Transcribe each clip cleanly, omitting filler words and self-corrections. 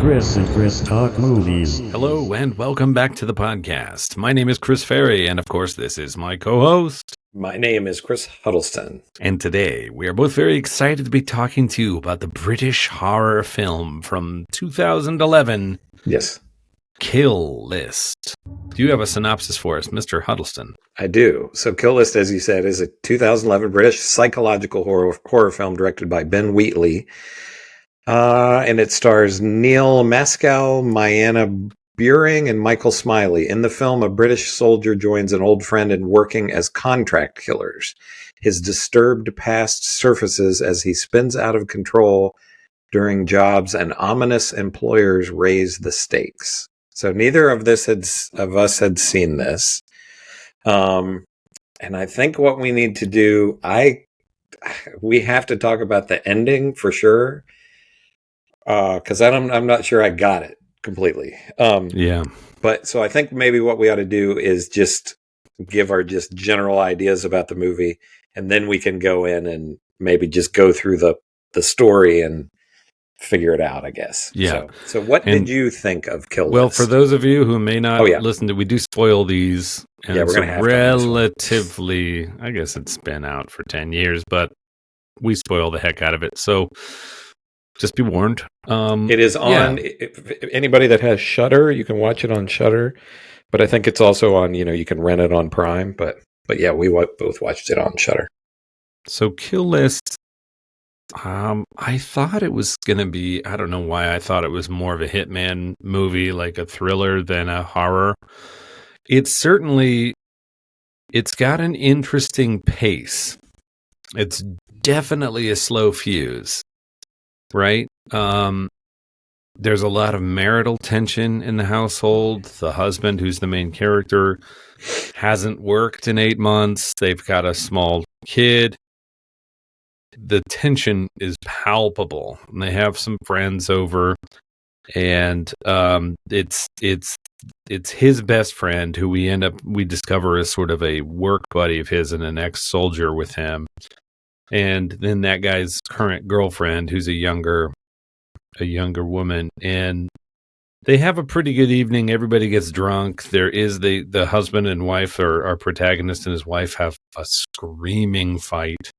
Chris and Chris Talk Movies. Hello and welcome back to the podcast. My name is Chris Ferry, and of course, this is my co-host. My name is Chris Huddleston. And today, we are both very excited to be talking to you about the British horror film from 2011. Yes. Kill List. Do you have a synopsis for us, Mr. Huddleston? I do. So Kill List, as you said, is a 2011 British psychological horror film directed by Ben Wheatley. And it stars Neil Maskell, MyAnna Buring, and Michael Smiley. In the film, a British soldier joins an old friend in working as contract killers. His disturbed past surfaces as he spins out of control during jobs, and ominous employers raise the stakes. So neither of us had seen this. And I think what we need to do, we have to talk about the ending for sure. Because I'm not sure I got it completely. Yeah. But so I think maybe what we ought to do is just give our just general ideas about the movie, and then we can go in and maybe just go through the story and figure it out, I guess. Yeah. So what did you think of Kill List? Well, for those of you who may not listen to, we do spoil these. And yeah, we're going to have relatively, I guess it's been out for 10 years, but we spoil the heck out of it. So just be warned. It is on. If anybody that has Shudder, you can watch it on Shudder. But I think it's also on. You can rent it on Prime. But yeah, we both watched it on Shudder. So Kill List. I thought it was going to be. I don't know why I thought it was more of a Hitman movie, like a thriller, than a horror. It's got an interesting pace. It's definitely a slow fuse. Right? There's a lot of marital tension in the household. The husband, who's the main character, hasn't worked in 8 months. They've got a small kid. The tension is palpable. And they have some friends over, and it's his best friend, who we discover is sort of a work buddy of his and an ex-soldier with him. And then that guy's current girlfriend, who's a younger woman, and they have a pretty good evening. Everybody gets drunk. There is the husband and wife, or our protagonist and his wife, have a screaming fight.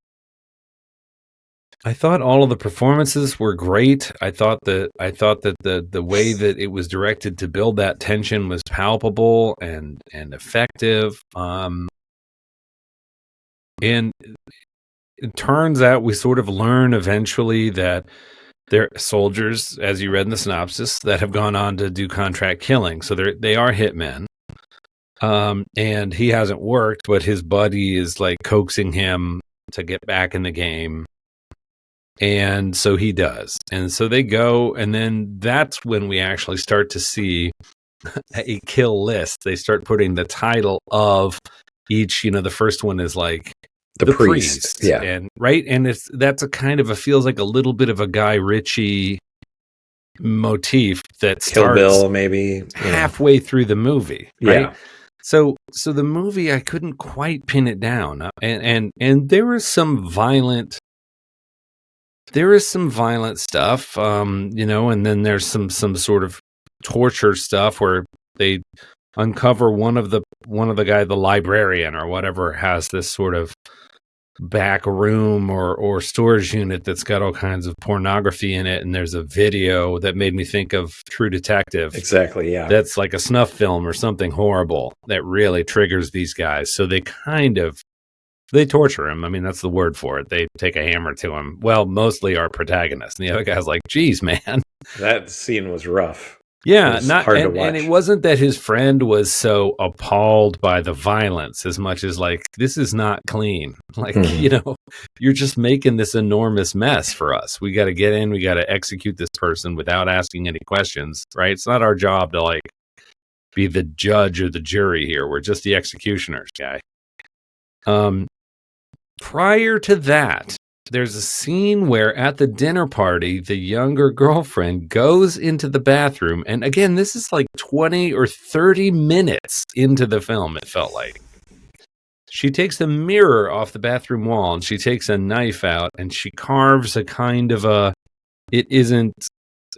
I thought all of the performances were great. I thought that the way that it was directed to build that tension was palpable and effective. And it turns out we sort of learn eventually that they're soldiers, as you read in the synopsis, that have gone on to do contract killing. So they are hitmen. And he hasn't worked, but his buddy is like coaxing him to get back in the game. And so he does. And so they go, and then that's when we actually start to see a kill list. They start putting the title of each, the first one is like, the priest, yeah, and right, and that's a kind of feels like a little bit of a Guy Ritchie motif that starts Kill Bill, maybe halfway through the movie, right? Yeah. So the movie, I couldn't quite pin it down, and there is some violent stuff, and then there's some sort of torture stuff where they uncover one of the guy, the librarian or whatever, has this sort of back room or storage unit that's got all kinds of pornography in it, and there's a video that made me think of True Detective. Exactly, yeah. That's like a snuff film or something horrible that really triggers these guys. So they torture him. I mean, that's the word for it. They take a hammer to him. Well, mostly our protagonist. And the other guy's like, geez, man. That scene was rough. Yeah, hard to watch. And it wasn't that his friend was so appalled by the violence as much as like, this is not clean. Like, you're just making this enormous mess for us. We got to get in, we got to execute this person without asking any questions, right? It's not our job to like be the judge or the jury here. We're just the executioners, guy. Prior to that, there's a scene where at the dinner party, the younger girlfriend goes into the bathroom. And again, this is like 20 or 30 minutes into the film, it felt like. She takes the mirror off the bathroom wall and she takes a knife out and she carves a kind of it isn't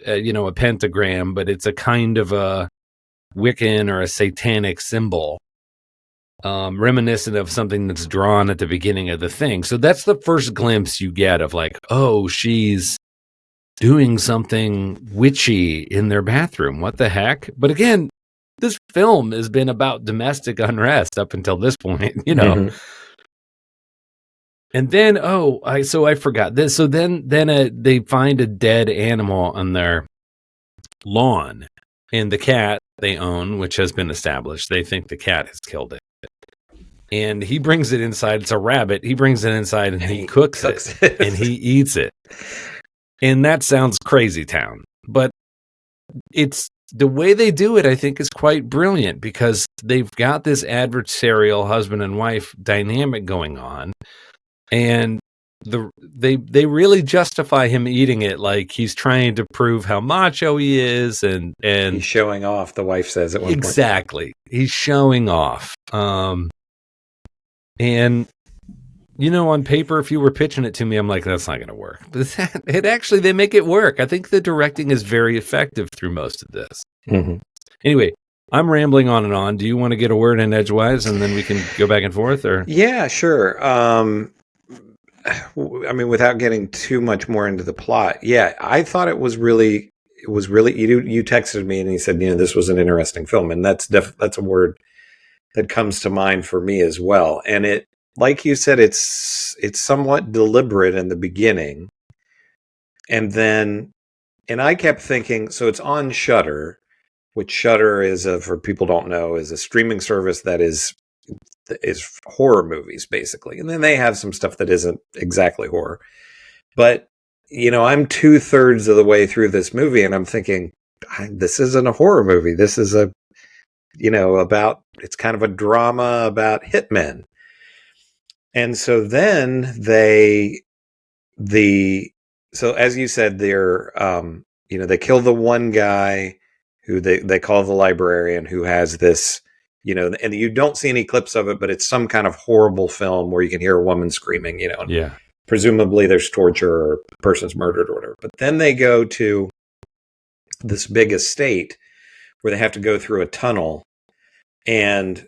a pentagram, but it's a kind of a Wiccan or a satanic symbol, reminiscent of something that's drawn at the beginning of the thing. So that's the first glimpse you get of like, oh, she's doing something witchy in their bathroom. What the heck? But again, this film has been about domestic unrest up until this point, Mm-hmm. And then, I forgot this. So then they find a dead animal on their lawn, and the cat they own, which has been established, they think the cat has killed it. And he brings it inside. It's a rabbit. He brings it inside and he cooks it and he eats it. And that sounds crazy town, but it's the way they do it, I think, is quite brilliant because they've got this adversarial husband and wife dynamic going on. And they really justify him eating it like he's trying to prove how macho he is, and he's showing off. The wife says at one point. Exactly, he's showing off. And on paper, if you were pitching it to me, I'm like, that's not going to work. But they make it work. I think the directing is very effective through most of this. Mm-hmm. Anyway, I'm rambling on and on. Do you want to get a word in edgewise, and then we can go back and forth? Or yeah, sure. Without getting too much more into the plot, yeah, I thought it was really. You texted me and you said, this was an interesting film, and that's a word that comes to mind for me as well. And it, like you said, it's somewhat deliberate in the beginning, and I kept thinking, so it's on Shudder, which Shudder is for people who don't know, is a streaming service that is horror movies basically, and then they have some stuff that isn't exactly horror. But I'm 2/3 of the way through this movie, and I'm thinking, this isn't a horror movie. This is it's kind of a drama about hitmen. And so then so as you said, they're they kill the one guy who they call the librarian, who has this. And you don't see any clips of it, but it's some kind of horrible film where you can hear a woman screaming, Yeah. Presumably there's torture or a person's murdered or whatever. But then they go to this big estate where they have to go through a tunnel. And,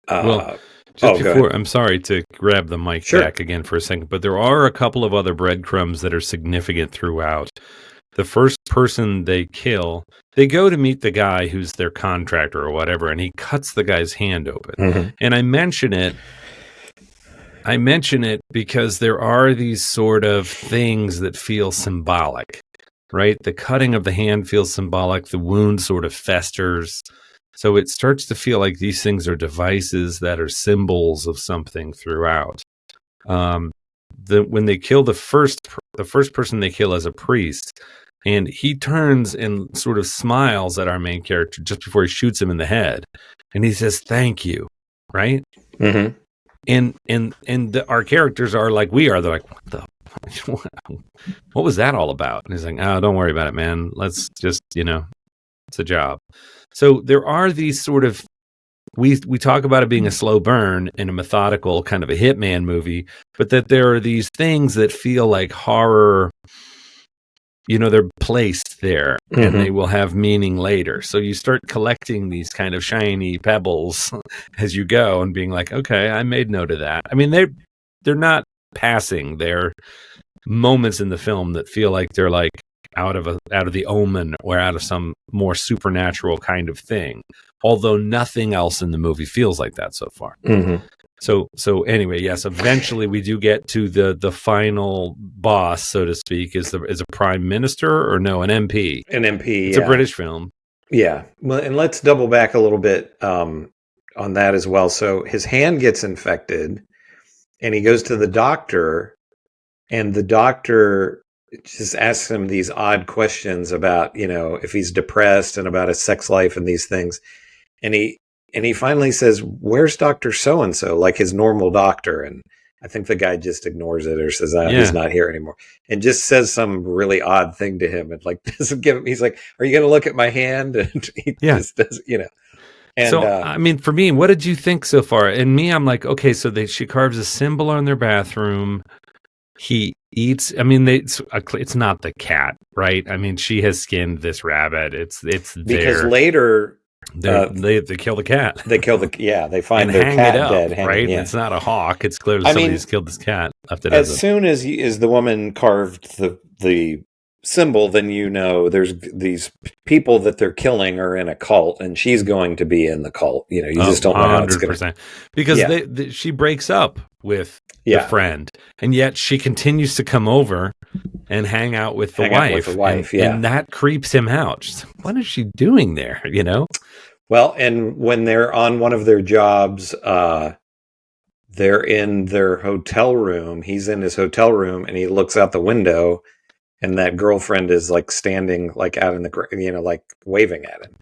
I'm sorry to grab the mic back again for a second, but there are a couple of other breadcrumbs that are significant throughout. The first person they kill, they go to meet the guy who's their contractor or whatever, and he cuts the guy's hand open. Mm-hmm. And I mention it because there are these sort of things that feel symbolic, right? The cutting of the hand feels symbolic. The wound sort of festers. So it starts to feel like these things are devices that are symbols of something throughout. When they kill the first person they kill as a priest, and he turns and sort of smiles at our main character just before he shoots him in the head, and he says, "Thank you," right? Mm-hmm. And our characters are like we are. They're like, what was that all about? And he's like, "Oh, don't worry about it, man. Let's just, it's a job." So there are these sort of, we talk about it being a slow burn in a methodical kind of a Hitman movie, but that there are these things that feel like horror, they're placed there, mm-hmm. and they will have meaning later. So you start collecting these kind of shiny pebbles as you go and being like, okay, I made note of that. I mean, they're not passing. They're moments in the film that feel like they're like out of the Omen or out of some more supernatural kind of thing. Although nothing else in the movie feels like that so far. Mm-hmm. So anyway, yes, eventually we do get to the final boss, so to speak, is a prime minister, or no, an MP. An MP. It's a British film. Yeah. Well, and let's double back a little bit on that as well. So his hand gets infected, and he goes to the doctor, and the doctor just asks him these odd questions about, if he's depressed and about his sex life and these things. And he finally says, "Where's Dr. So-and-so?" Like his normal doctor. And I think the guy just ignores it or says, he's not here anymore. And just says some really odd thing to him. And like, doesn't give him, he's like, "Are you going to look at my hand?" And he just does, And, so, for me, what did you think so far? And me, I'm like, okay, so she carves a symbol on their bathroom. he eats. I mean, it's not the cat, right? I mean, she has skinned this rabbit. It's Because there. later They kill the cat. they kill they find and their hang cat it up, dead, right? Yeah. It's not a hawk. It's clearly I somebody's mean, killed this cat. Left it as soon as the woman carved the symbol, then there's these people that they're killing are in a cult, and she's going to be in the cult. You just don't know how it's going to. Because she breaks up with the friend, and yet she continues to come over and hang out with the wife. And that creeps him out. She's like, what is she doing there? Well, and when they're on one of their jobs, they're in their hotel room. He's in his hotel room, and he looks out the window, and that girlfriend is like standing like out in the, like waving at him.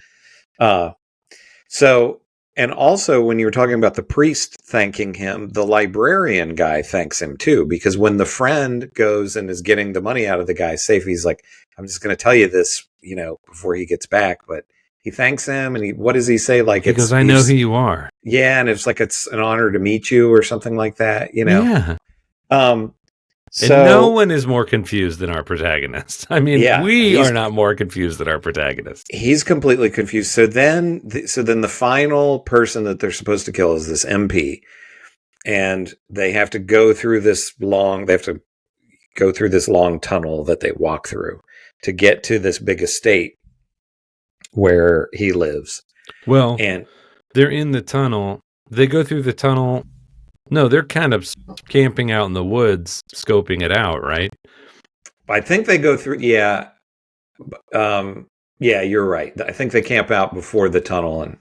And also when you were talking about the priest thanking him, the librarian guy thanks him too, because when the friend goes and is getting the money out of the guy's safe, he's like, I'm just going to tell you this, before he gets back. But he thanks him, and what does he say? Like, because I know who you are. Yeah. And it's like, it's an honor to meet you or something like that, Yeah. So, and no one is more confused than our protagonist. I mean, we are not more confused than our protagonist. He's completely confused. So then the final person that they're supposed to kill is this MP, and they have to go through this long tunnel that they walk through to get to this big estate where he lives. Well, and they're in the tunnel. They go through the tunnel. No, they're kind of camping out in the woods, scoping it out, right? I think they go through. Yeah. Yeah, you're right. I think they camp out before the tunnel.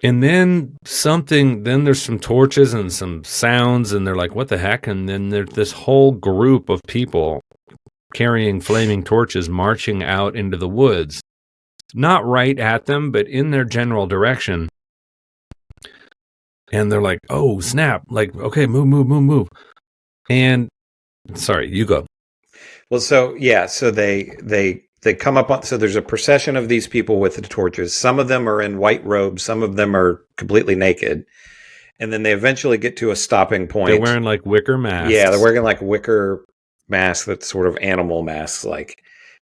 And then there's some torches and some sounds, and they're like, what the heck? And then there's this whole group of people carrying flaming torches marching out into the woods. Not right at them, but in their general direction. And they're like, oh, snap. Like, okay, move. And, sorry, you go. Well, so they come up on, so there's a procession of these people with the torches. Some of them are in white robes. Some of them are completely naked. And then they eventually get to a stopping point. They're wearing like wicker masks. Yeah, they're wearing like wicker masks that's sort of animal masks like.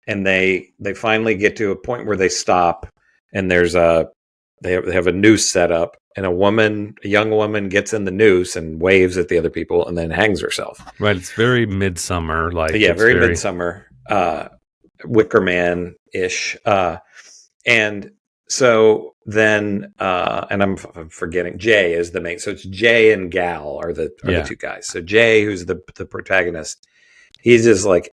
And they finally get to a point where they stop, and they have a noose set up. And a young woman gets in the noose and waves at the other people and then hangs herself. Right. It's very Midsummer. Very Midsummer, Wicker Man-ish. And so then, and I'm forgetting, Jay is the main. So it's Jay and Gal are the two guys. So Jay, who's the protagonist, he's just like,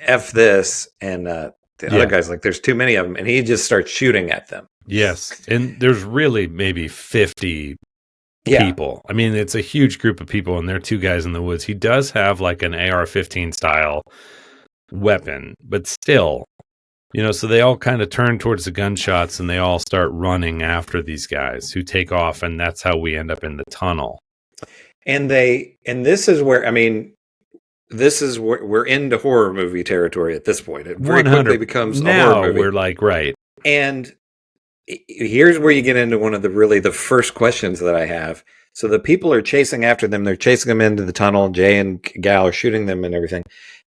F this. And the other guy's like, there's too many of them. And he just starts shooting at them. Yes, and there's really maybe 50 people. I mean, it's a huge group of people, and there are two guys in the woods. He does have like an AR-15 style weapon, but still, so they all kind of turn towards the gunshots, and they all start running after these guys who take off, and that's how we end up in the tunnel. And this is where, we're into horror movie territory at this point. It very quickly becomes a horror movie. We're like, right. And here's where you get into one of the first questions that I have. So the people are chasing after them. They're chasing them into the tunnel. Jay and Gal are shooting them and everything.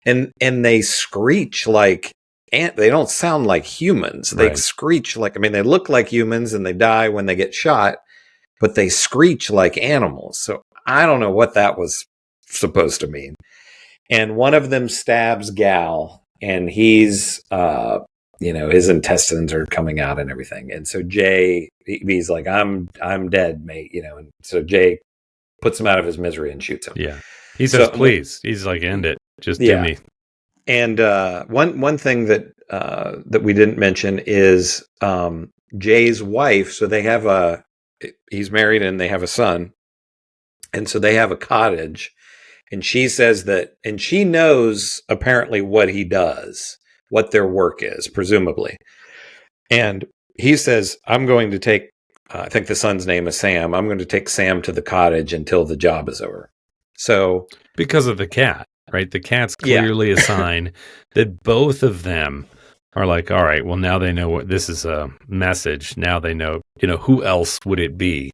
And they screech like, they don't sound like humans. They screech like, they look like humans and they die when they get shot, but they screech like animals. So I don't know what that was supposed to mean. And one of them stabs Gal, and he's, his intestines are coming out and everything. And so Jay, he's like, I'm dead, mate. And so Jay puts him out of his misery and shoots him. Yeah. He says, please. He's like, end it. Just do me. And one thing that we didn't mention is Jay's wife. So he's married and they have a son. And so they have a cottage. And she says and she knows apparently what he does, what their work is, presumably. And he says, I'm going to take, I think the son's name is Sam. I'm going to take Sam to the cottage until the job is over. So, because of the cat, right? The cat's clearly a sign that both of them are like, all right, well, now they know what this is a message. Now they know, who else would it be?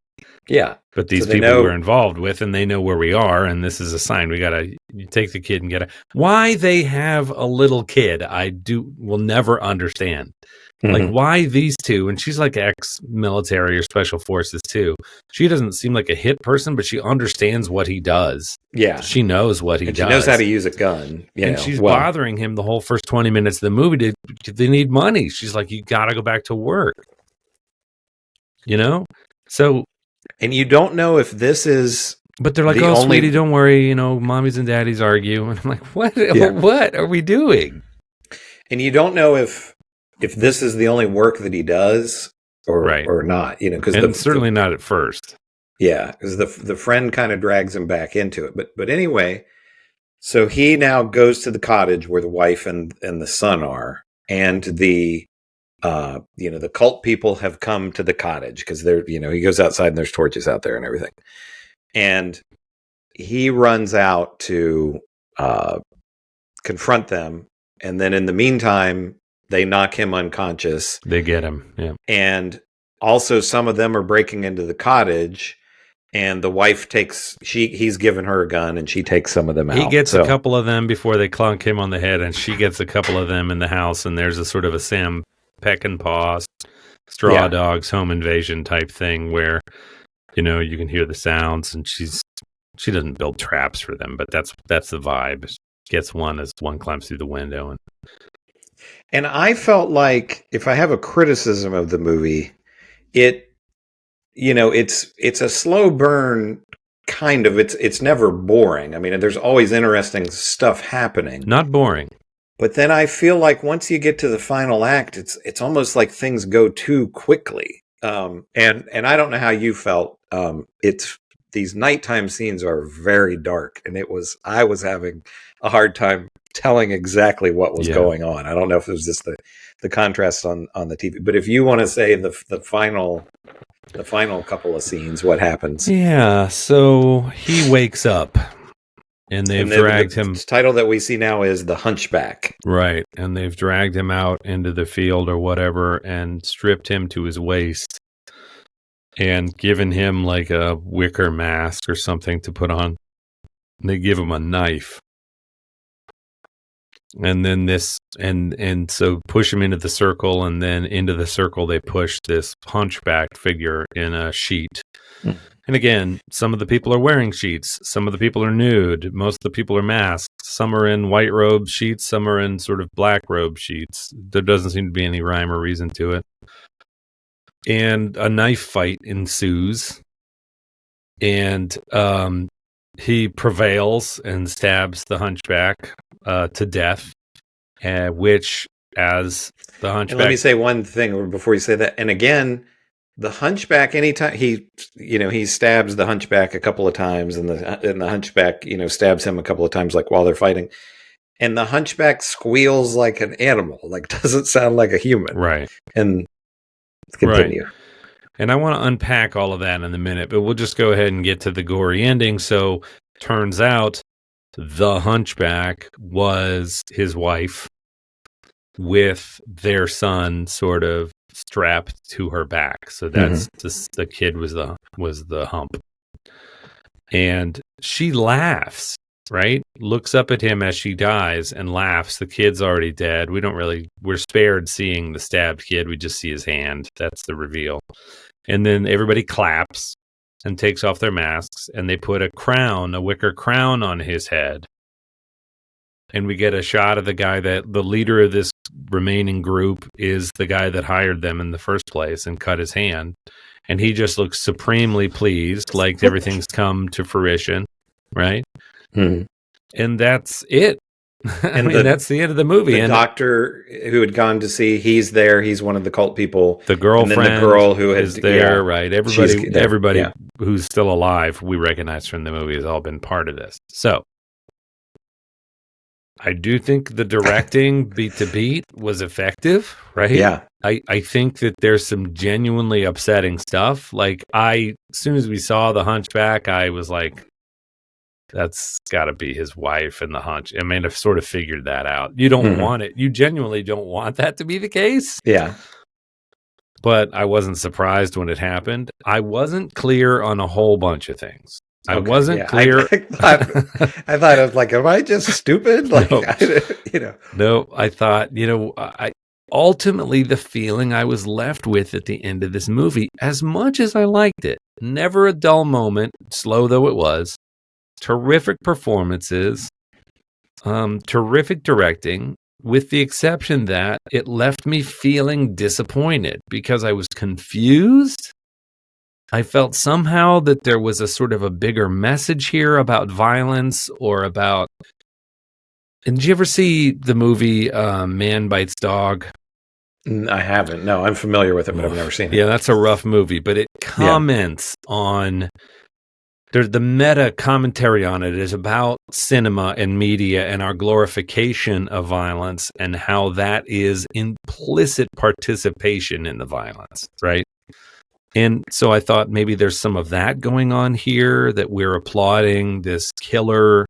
Yeah. But these So they people know. we're involved with, and they know where we are, and this is a sign. We got to take the kid and get it. Why they have a little kid, will never understand. Like, Mhm. why these two? And she's like ex-military or special forces, too. She doesn't seem like a hit person, but she understands what he does. Yeah. She knows what he And does. she knows how to use a gun. And she's bothering him the whole first 20 minutes of the movie. They need money. She's like, you got to go back to work. You know? So... And you don't know if this is... But they're like, the oh, only... sweetie, don't worry. You know, mommies and daddies argue. And I'm like, what? Yeah. What are we doing? And you don't know if this is the only work that he does or not. You know, because certainly not at first. Yeah, because the friend kind of drags him back into it. But anyway, so he now goes to the cottage where the wife and the son are, and the the cult people have come to the cottage because they're, he goes outside and there's torches out there and everything. And he runs out to confront them. And then in the meantime, they knock him unconscious. They get him. Yeah. And also some of them are breaking into the cottage, and the wife he's given her a gun and she takes some of them out. He gets a couple of them before they clunk him on the head, and she gets a couple of them in the house. And there's a sort of a Sam Peckinpah, Straw Dogs home invasion type thing where, you can hear the sounds, and she doesn't build traps for them, but that's the vibe. Gets one as one climbs through the window. And I felt like, if I have a criticism of the movie, it's a slow burn, kind of. It's never boring. I mean, there's always interesting stuff happening. Not boring. But then I feel like once you get to the final act, it's almost like things go too quickly. And I don't know how you felt. These nighttime scenes are very dark, and I was having a hard time telling exactly what was going on. I don't know if it was just the contrast on the TV, but if you want to say the final couple of scenes, what happens? Yeah, so he wakes up, and they've dragged him. The title that we see now is The Hunchback. Right, and they've dragged him out into the field or whatever and stripped him to his waist and given him like a wicker mask or something to put on. And they give him a knife. And then and so push him into the circle, and then into the circle they push this hunchback figure in a sheet. Mm. And again, some of the people are wearing sheets, some of the people are nude, most of the people are masked, some are in white robe sheets, some are in sort of black robe sheets. There doesn't seem to be any rhyme or reason to it. And a knife fight ensues, and he prevails and stabs the hunchback to death, which, as the hunchback... And let me say one thing before you say that. And again, the hunchback, anytime he stabs the hunchback a couple of times, and the hunchback, stabs him a couple of times, like while they're fighting. And the hunchback squeals like an animal, like doesn't sound like a human. Right. And continue. Right. And I want to unpack all of that in a minute, but we'll just go ahead and get to the gory ending. So, turns out the hunchback was his wife with their son sort of strapped to her back. So that's the kid was the hump. And she laughs, right? Looks up at him as she dies and laughs. The kid's already dead. We're spared seeing the stabbed kid. We just see his hand. That's the reveal. And then everybody claps and takes off their masks, and they put a wicker crown on his head. And we get a shot of the leader of this remaining group is the guy that hired them in the first place and cut his hand. And he just looks supremely pleased, like everything's come to fruition, right? Mm-hmm. And that's it. That's the end of the movie. The doctor who had gone to see, he's there. He's one of the cult people. The girlfriend, and then the girl who is there, right? Everybody who's still alive, we recognize from the movie, has all been part of this. So, I do think the directing beat to beat was effective, right? Yeah. I think that there's some genuinely upsetting stuff. Like, as soon as we saw the hunchback, I was like, that's got to be his wife and the hunch. I mean, I've sort of figured that out. You don't want it. You genuinely don't want that to be the case. Yeah. but I wasn't surprised when it happened. I wasn't clear on a whole bunch of things. I Okay, wasn't yeah. clear. I thought I was like, am I just stupid? Like, No. you know. No, I thought, I ultimately the feeling I was left with at the end of this movie, as much as I liked it, never a dull moment, slow though it was, terrific performances, terrific directing, with the exception that it left me feeling disappointed because I was confused. I felt somehow that there was a sort of a bigger message here about violence or about. And did you ever see the movie Man Bites Dog? I haven't. No, I'm familiar with it, but I've never seen it. Yeah, that's a rough movie, but it comments on. There's the meta commentary on it is about cinema and media and our glorification of violence and how that is implicit participation in the violence, right? And so I thought maybe there's some of that going on here, that we're applauding this killer,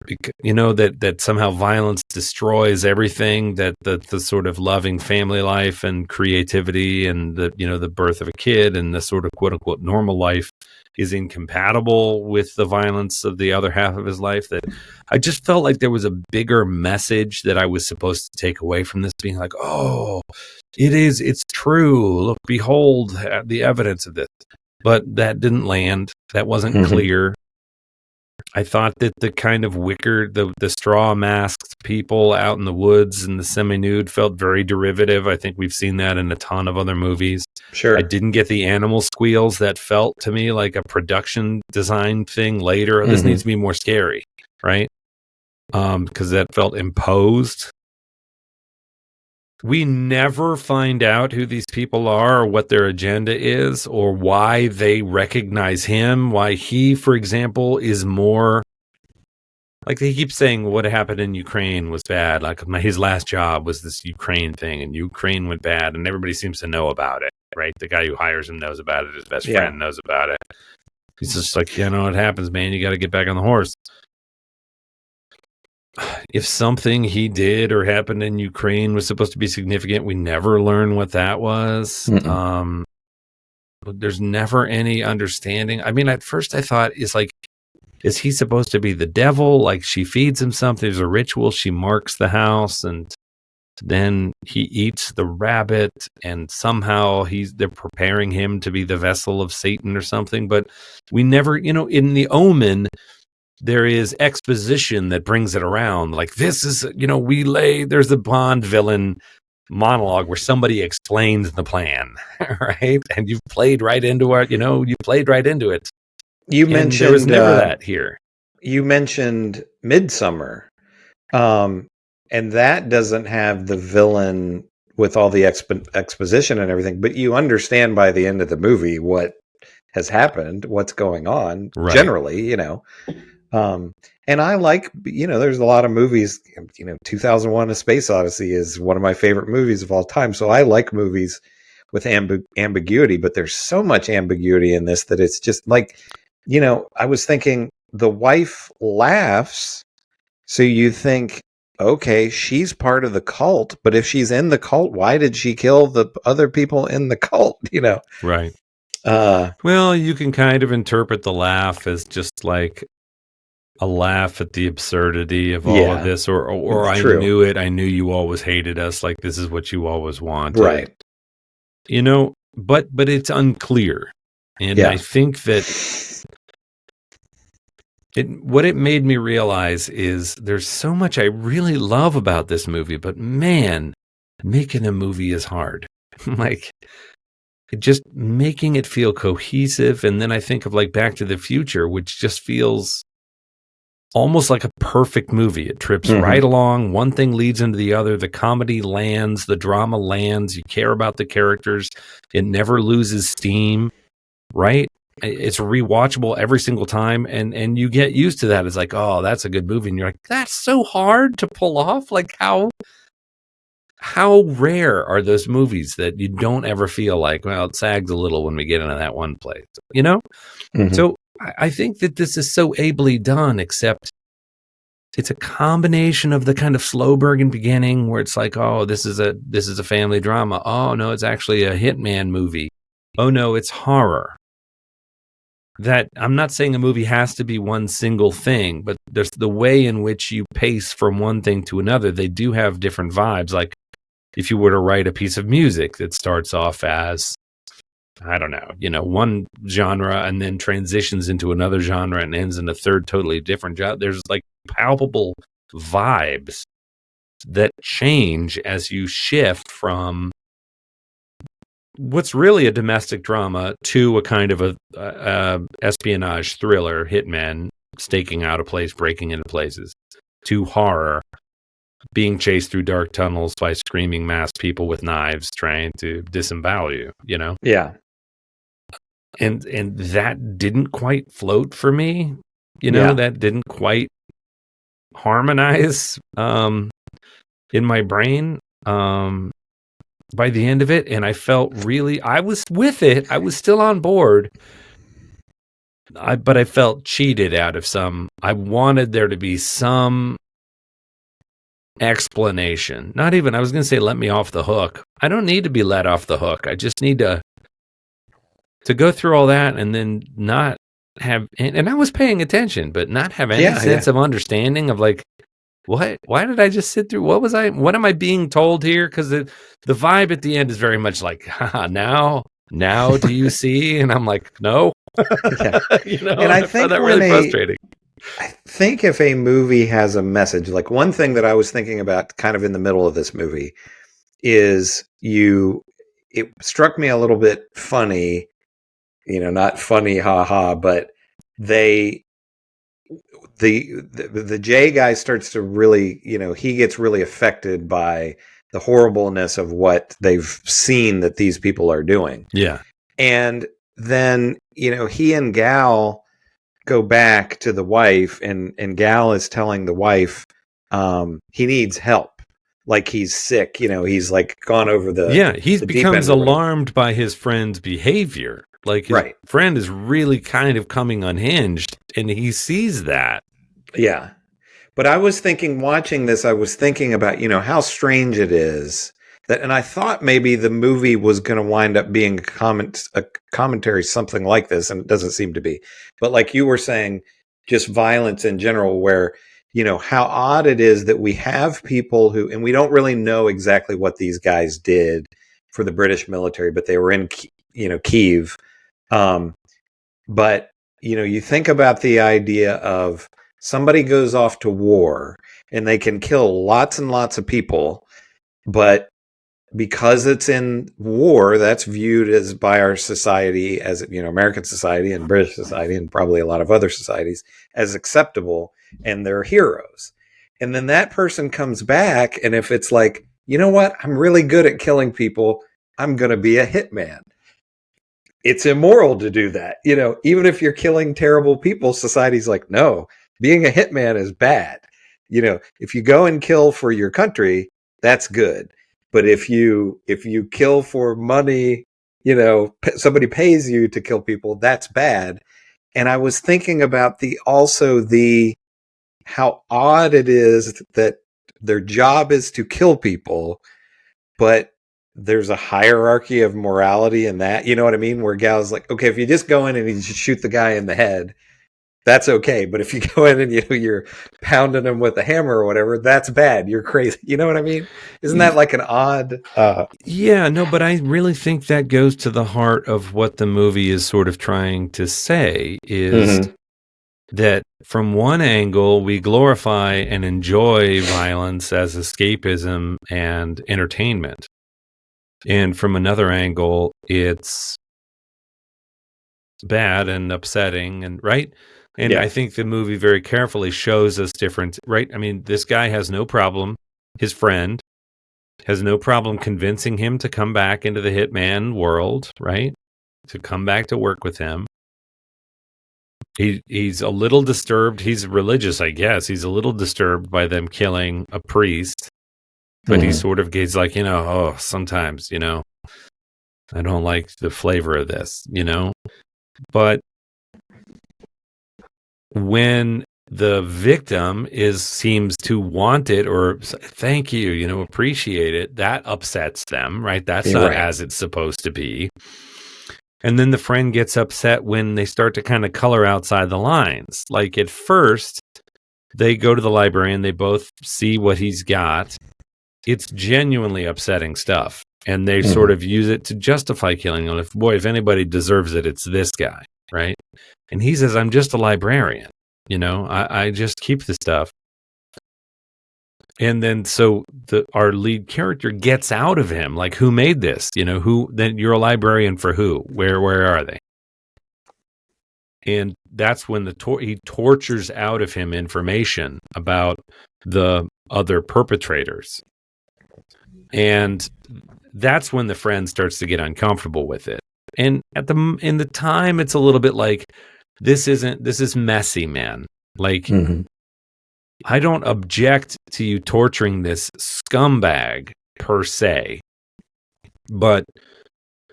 that somehow violence destroys everything, that the sort of loving family life and creativity and the birth of a kid and the sort of quote unquote normal life is incompatible with the violence of the other half of his life. That I just felt like there was a bigger message that I was supposed to take away from this, being like, oh, it's true. Look, behold the evidence of this. But that didn't land. That wasn't clear. I thought that the kind of the straw masked people out in the woods and the semi-nude felt very derivative. I think we've seen that in a ton of other movies. Sure. I didn't get the animal squeals. That felt to me like a production design thing later. This needs to be more scary, right? Because that felt imposed. We never find out who these people are or what their agenda is or why they recognize him, why he, for example, is more like they keep saying what happened in Ukraine was bad. Like his last job was this Ukraine thing and Ukraine went bad and everybody seems to know about it, right? The guy who hires him knows about it. His best friend knows about it. He's just like, what happens, man? You got to get back on the horse. If something he did or happened in Ukraine was supposed to be significant, we never learn what that was. There's never any understanding. I mean, at first I thought, is he supposed to be the devil? Like she feeds him something. There's a ritual. She marks the house and then he eats the rabbit and somehow they're preparing him to be the vessel of Satan or something. But we never, in The Omen, there is exposition that brings it around. Like this is, there's the Bond villain monologue where somebody explains the plan, right? And you've played right into it. You played right into it. You mentioned there was never that here. You mentioned Midsummer, and that doesn't have the villain with all the exposition and everything. But you understand by the end of the movie what has happened, what's going on. Right. Generally, and I like, there's a lot of movies, 2001: A Space Odyssey is one of my favorite movies of all time. So I like movies with ambiguity, but there's so much ambiguity in this that it's just like, I was thinking the wife laughs. So you think, okay, she's part of the cult, but if she's in the cult, why did she kill the other people in the cult? Right. Well, you can kind of interpret the laugh as just like a laugh at the absurdity of all of this, or I knew it. I knew you always hated us. Like this is what you always wanted, right? But it's unclear, and I think that what it made me realize is there's so much I really love about this movie, but man, making a movie is hard. Like just making it feel cohesive, and then I think of like Back to the Future, which just feels almost like a perfect movie. It trips right along. One thing leads into the other. The comedy lands, the drama lands. You care about the characters. It never loses steam, right? It's rewatchable every single time, and you get used to that. It's like, oh, that's a good movie, and you're like, that's so hard to pull off. Like how rare are those movies that you don't ever feel like, well, it sags a little when we get into that one place, So I think that this is so ably done, except it's a combination of the kind of slow burn beginning where it's like, oh, this is a family drama. Oh no, it's actually a Hitman movie. Oh no, it's horror. That I'm not saying a movie has to be one single thing, but there's the way in which you pace from one thing to another. They do have different vibes. Like if you were to write a piece of music that starts off as, I don't know, one genre and then transitions into another genre and ends in a third totally different genre. There's like palpable vibes that change as you shift from what's really a domestic drama to a kind of a espionage thriller, hitman staking out a place, breaking into places, to horror, being chased through dark tunnels by screaming masked people with knives trying to disembowel you, Yeah. And that didn't quite float for me, Yeah. that didn't quite harmonize in my brain by the end of it. And I felt I was with it. I was still on board. But I felt cheated out of I wanted there to be some explanation. Not even, I was going to say, let me off the hook. I don't need to be let off the hook. I just need to go through all that and then not have, and I was paying attention, but not have any sense of understanding of like, why did I just sit through? What am I being told here? Because the vibe at the end is very much like, haha, now do you see? And I'm like, no. Yeah. And I found that really frustrating. I think if a movie has a message, like one thing that I was thinking about kind of in the middle of this movie is it struck me a little bit funny, not funny, haha, but the J guy starts to really, he gets really affected by the horribleness of what they've seen that these people are doing. Yeah. And then, he and Gal go back to the wife, and Gal is telling the wife he needs help. Like he's sick, he's like gone over the he becomes alarmed by his friend's behavior. Like his friend is really kind of coming unhinged, and he sees that. Yeah. But I was thinking, watching this, I was thinking about, how strange it is that, and I thought maybe the movie was going to wind up being a commentary, something like this, and it doesn't seem to be. But like you were saying, just violence in general, where, how odd it is that we have people who, and we don't really know exactly what these guys did for the British military, but they were in, Kyiv. But, you think about the idea of somebody goes off to war and they can kill lots and lots of people, but because it's in war, that's viewed as by our society as, American society and British society and probably a lot of other societies as acceptable, and they're heroes. And then that person comes back, and if it's like, you know what, I'm really good at killing people, I'm going to be a hitman. It's immoral to do that. Even if you're killing terrible people, society's like, no, being a hitman is bad. If you go and kill for your country, that's good. But if you kill for money, somebody pays you to kill people, that's bad. And I was thinking about how odd it is that their job is to kill people, but there's a hierarchy of morality in that. You know what I mean? Where Gal's like, okay, if you just go in and you just shoot the guy in the head, that's okay. But if you go in and you're pounding him with a hammer or whatever, that's bad. You're crazy. You know what I mean? Isn't that like an odd? Yeah, no, but I really think that goes to the heart of what the movie is sort of trying to say is that from one angle, we glorify and enjoy violence as escapism and entertainment. And from another angle, it's bad and upsetting and right. And I think the movie very carefully shows us different, right? I mean, this guy has no problem. His friend has no problem convincing him to come back into the hitman world, right? To come back to work with him. He's a little disturbed. He's religious, I guess. He's a little disturbed by them killing a priest. But he sort of gets like, sometimes, I don't like the flavor of this, But when the victim seems to want it or thank you, appreciate it. That upsets them, right? That's not as it's supposed to be. And then the friend gets upset when they start to kind of color outside the lines. Like at first, they go to the librarian, they both see what he's got. It's genuinely upsetting stuff. And they sort of use it to justify killing him. If anybody deserves it, it's this guy, right? And he says, I'm just a librarian. I just keep the stuff. And then so our lead character gets out of him, like, who made this? Then you're a librarian for who? Where are they? And that's when he tortures out of him information about the other perpetrators. And that's when the friend starts to get uncomfortable with it. And in the time, it's a little bit like, this is messy, man. Like, I don't object to you torturing this scumbag per se, but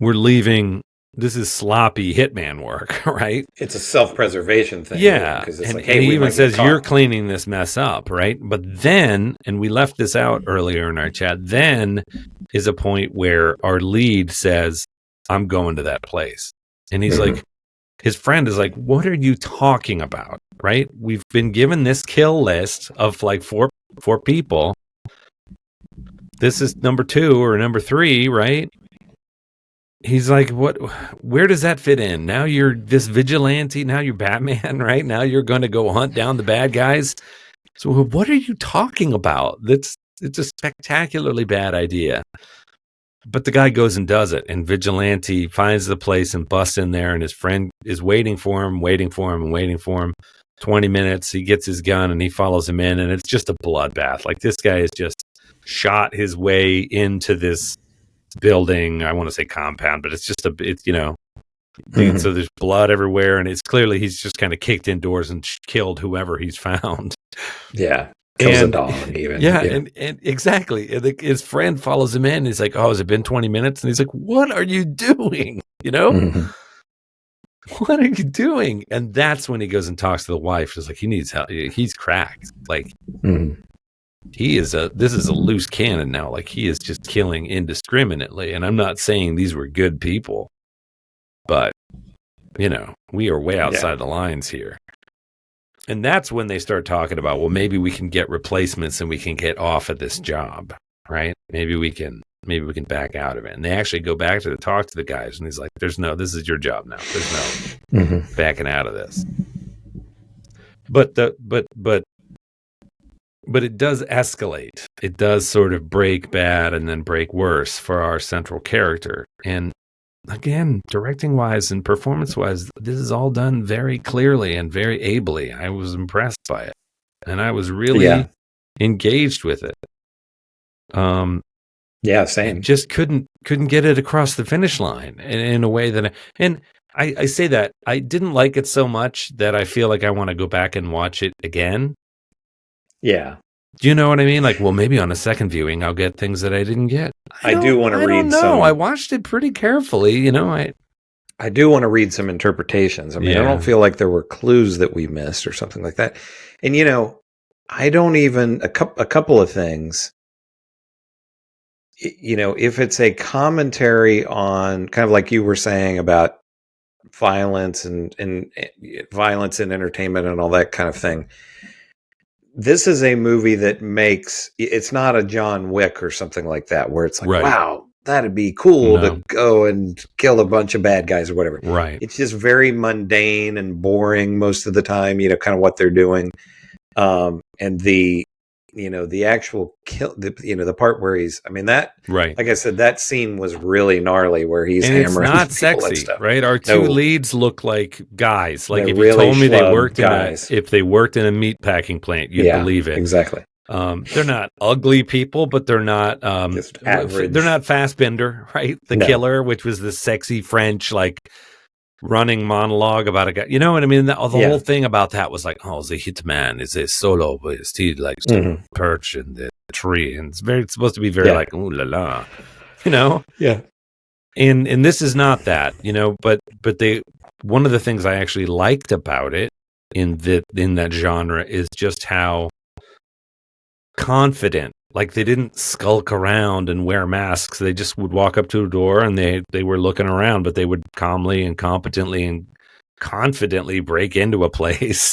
we're leaving. This is sloppy Hitman work, right? It's a self-preservation thing. Yeah. Because it's and hey, he even says, you're cleaning this mess up, right? But then, and we left this out earlier in our chat, then is a point where our lead says, I'm going to that place. And he's like, his friend is like, what are you talking about? Right? We've been given this kill list of like four people. This is number 2 or number 3, right? He's like, where does that fit in? Now you're this vigilante. Now you're Batman, right? Now you're going to go hunt down the bad guys. So what are you talking about? It's a spectacularly bad idea. But the guy goes and does it, and Vigilante finds the place and busts in there, and his friend is waiting for him. 20 minutes, he gets his gun, and he follows him in, and it's just a bloodbath. Like, this guy has just shot his way into this building. I want to say compound, but it's just so there's blood everywhere, and it's clearly he's just kind of kicked indoors and killed whoever he's found. Yeah. Kills a dog, even. Yeah, and exactly. And his friend follows him in. He's like, has it been 20 minutes? And he's like, what are you doing? What are you doing? And that's when he goes and talks to the wife. She's like, he needs help. He's cracked. Like, this is a loose cannon now. Like, he is just killing indiscriminately. And I'm not saying these were good people, but, we are way outside the lines here. And that's when they start talking about, well, maybe we can get replacements and we can get off of this job, right? Maybe we can back out of it. And they actually go back to talk to the guys, and he's like, this is your job now. There's no backing out of this. But it does escalate. It does sort of break bad and then break worse for our central character. And again, directing wise and performance wise, this is all done very clearly and very ably. I was impressed by it, and I was really engaged with it. Same. Just couldn't get it across the finish line in a way that, I say that I didn't like it so much that I feel like I want to go back and watch it again. Yeah. Do you know what I mean? Like, well, maybe on a second viewing, I'll get things that I didn't get. I do want to read some. I watched it pretty carefully. I do want to read some interpretations. I mean, I don't feel like there were clues that we missed or something like that. And, I don't even, a couple of things, if it's a commentary on kind of like you were saying about violence and violence in entertainment and all that kind of thing. This is a movie that it's not a John Wick or something like that, where it's like, wow, that'd be cool to go and kill a bunch of bad guys or whatever. Right. It's just very mundane and boring most of the time, kind of what they're doing. And the actual kill, the part where like I said, that scene was really gnarly where he's hammering. It's not sexy, right? Our two leads look like guys. Like, if you really told me if they worked in a meat packing plant, you'd believe it. Exactly. They're not ugly people, but they're not just average. They're not Fassbender, right? The killer, which was the sexy French, like, running monologue about a guy. You know what I mean? The whole thing about that was like, the hitman is a solo, but he likes to perch in the tree, and it's supposed to be very like, ooh la la, Yeah. And this is not that, but one of the things I actually liked about it in that genre is just how confident. Like, they didn't skulk around and wear masks. They just would walk up to a door and they were looking around, but they would calmly and competently and confidently break into a place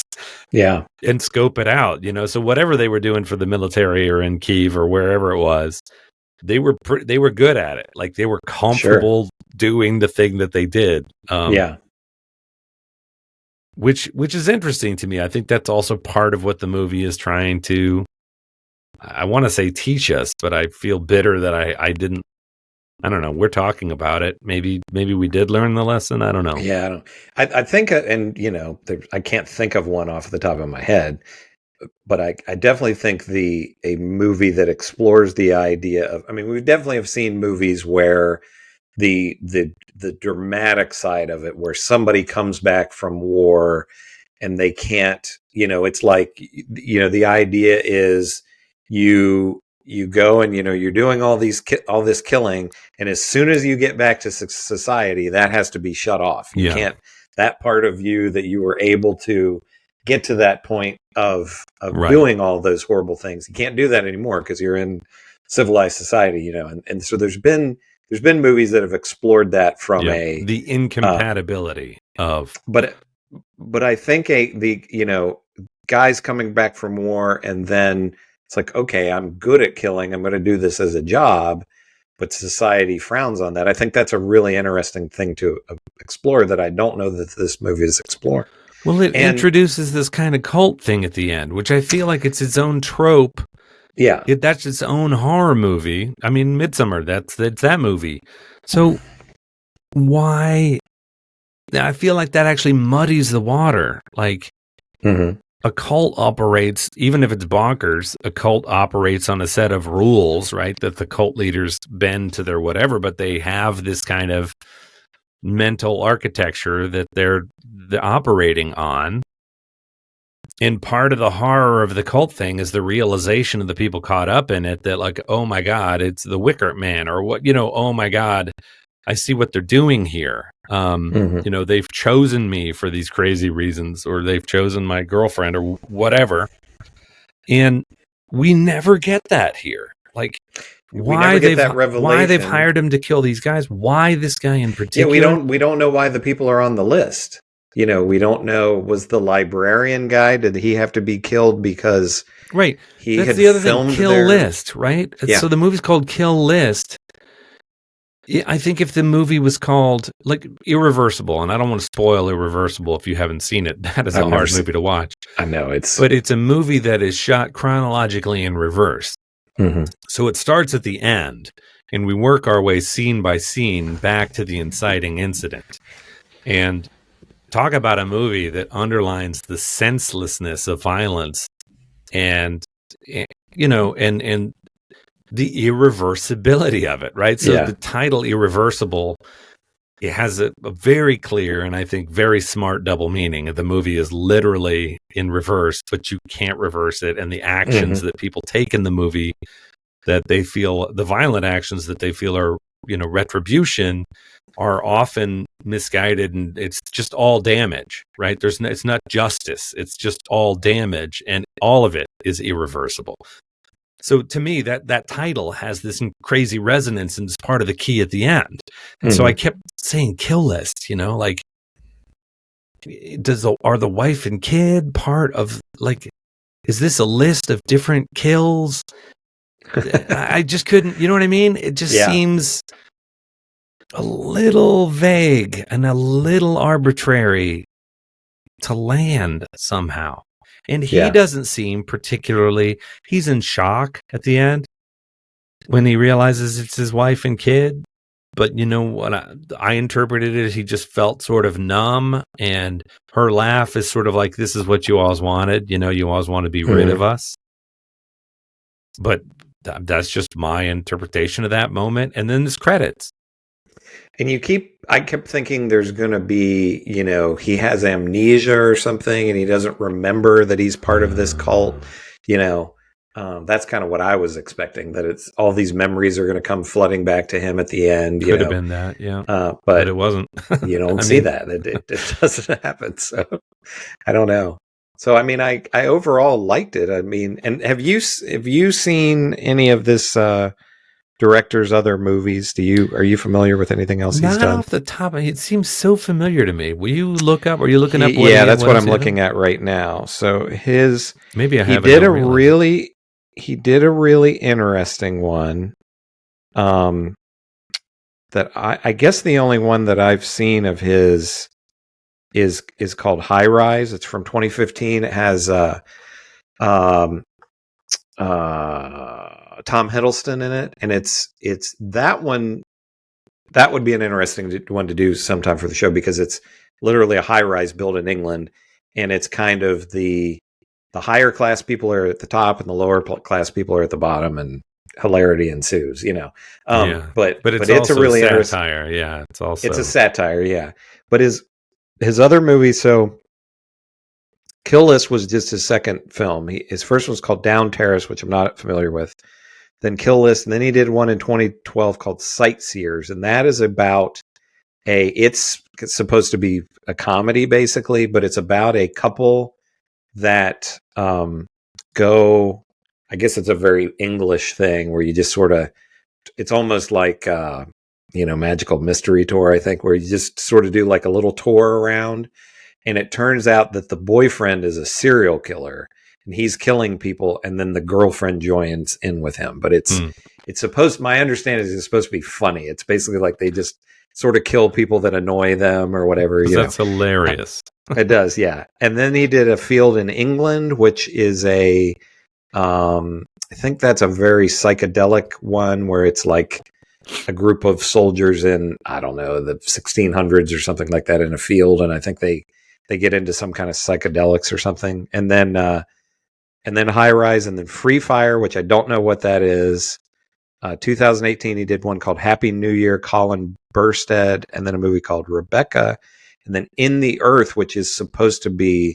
and scope it out, so whatever they were doing for the military or in Kyiv or wherever it was, they were good at it. Like, they were comfortable doing the thing that they did. Which is interesting to me. I think that's also part of what the movie is trying to, I want to say, teach us, but I feel bitter that I didn't. I don't know. We're talking about it. Maybe we did learn the lesson. I don't know. Yeah, I think, and I can't think of one off the top of my head, but I definitely think a movie that explores the idea of. I mean, we definitely have seen movies where the dramatic side of it, where somebody comes back from war and they can't. It's like the idea is you go and you're doing all this killing, and as soon as you get back to society, that has to be shut off. You can't, that part of you that you were able to get to that point of doing all those horrible things, you can't do that anymore because you're in civilized society. And so there's been movies that have explored that from the incompatibility of, but I think guys coming back from war, and then it's like, okay, I'm good at killing, I'm going to do this as a job, but society frowns on that. I think that's a really interesting thing to explore that I don't know that this movie is exploring. Well, it introduces this kind of cult thing at the end, which I feel like it's its own trope. Yeah. That's its own horror movie. I mean, Midsummer, it's that movie. So why? I feel like that actually muddies the water. Like, a cult operates, even if it's bonkers, a cult operates on a set of rules, right? That the cult leaders bend to their whatever, but they have this kind of mental architecture that they're operating on. And part of the horror of the cult thing is the realization of the people caught up in it that, like, oh my God, it's the Wicker Man, or what, oh my God, I see what they're doing here. They've chosen me for these crazy reasons, or they've chosen my girlfriend or whatever. And we never get that here. Like, why they've hired him to kill these guys? Why this guy in particular? Yeah, we don't know why the people are on the list. We don't know. Was the librarian guy, did he have to be killed because he That's had the other filmed thing. Kill List, right? Yeah. So the movie's called Kill List. I think if the movie was called, like, Irreversible, and I don't want to spoil Irreversible if you haven't seen it, that is a hard movie to watch. I know, but it's a movie that is shot chronologically in reverse. So it starts at the end, and we work our way scene by scene back to the inciting incident. And talk about a movie that underlines the senselessness of violence and the irreversibility of it, right? So the title Irreversible, it has a very clear and I think very smart double meaning. The movie is literally in reverse, but you can't reverse it. And the actions that people take in the movie that they feel, the violent actions that they feel are, retribution, are often misguided, and it's just all damage, right? It's not justice. It's just all damage, and all of it is irreversible. So to me, that title has this crazy resonance and is part of the key at the end. And so I kept saying Kill List, like, are the wife and kid part of, like, is this a list of different kills? I just couldn't, you know what I mean? It just seems a little vague and a little arbitrary to land somehow. And he doesn't seem particularly, he's in shock at the end when he realizes it's his wife and kid. But you know what I interpreted it as, he just felt sort of numb, and her laugh is sort of like, this is what you always wanted. You always want to be rid of us. But that's just my interpretation of that moment. And then there's credits. And I kept thinking there's going to be, he has amnesia or something, and he doesn't remember that he's part of this cult. That's kind of what I was expecting, that it's all these memories are going to come flooding back to him at the end. Could have been that, yeah. But it wasn't. You don't see that. It doesn't happen. So I don't know. So I mean, I overall liked it. I mean, and have you seen any of this director's other movies? Are you familiar with anything else he's Not done? off the top. It seems so familiar to me. Will you look up? Are you looking up what Yeah, he that's what was? I'm looking at right now. So Maybe I he have and did don't a realize it. really interesting one. Um, that I guess the only one that I've seen of his is called High Rise. It's from 2015. It has um, Tom Hiddleston in it, and it's that one. That would be an interesting one to do sometime for the show because it's literally a high rise built in England, and it's kind of the higher class people are at the top and the lower class people are at the bottom, and hilarity ensues. Yeah, but But it's it's a also really interesting. satire. Yeah, it's It's a also satire, yeah. But his other movies, so Kill List was just his second film. His first one was called Down Terrace, which I'm not familiar with. Then Kill List, and then he did one in 2012 called Sightseers, and that is about it's supposed to be a comedy basically, but it's about a couple that go. I guess it's a very English thing where you just sort of. It's almost like magical mystery tour. I think where you just sort of do like a little tour around, and it turns out that the boyfriend is a serial killer and he's killing people, and then the girlfriend joins in with him. But it's supposed. My understanding is it's supposed to be funny. It's basically like they just sort of kill people that annoy them or whatever. that's hilarious. It does, yeah. And then he did A Field in England, which is I think that's a very psychedelic one where it's like a group of soldiers in, I don't know, the 1600s or something like that in a field, and I think they get into some kind of psychedelics or something. And then High Rise, and then Free Fire, which I don't know what that is. 2018, he did one called Happy New Year, Colin Burstead, and then a movie called Rebecca, and then In the Earth, which is supposed to be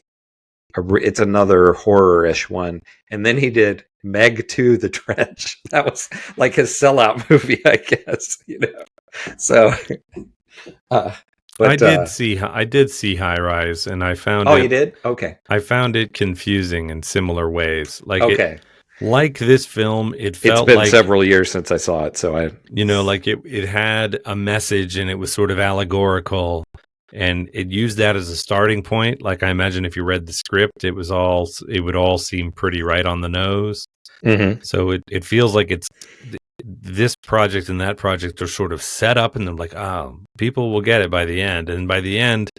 it's another horror-ish one. And then he did Meg 2 The Trench. That was like his sellout movie, I guess. So but I did see High Rise, and I found oh, it. you did? Okay. I found it confusing in similar ways. Okay. Like this film, it It's felt been like several years since I saw it, so like it had a message and it was sort of allegorical, and it used that as a starting point. Like I imagine if you read the script, it would all seem pretty right on the nose. Mm-hmm. So it feels like this project and that project are sort of set up, and they're like, people will get it by the end, and by the end,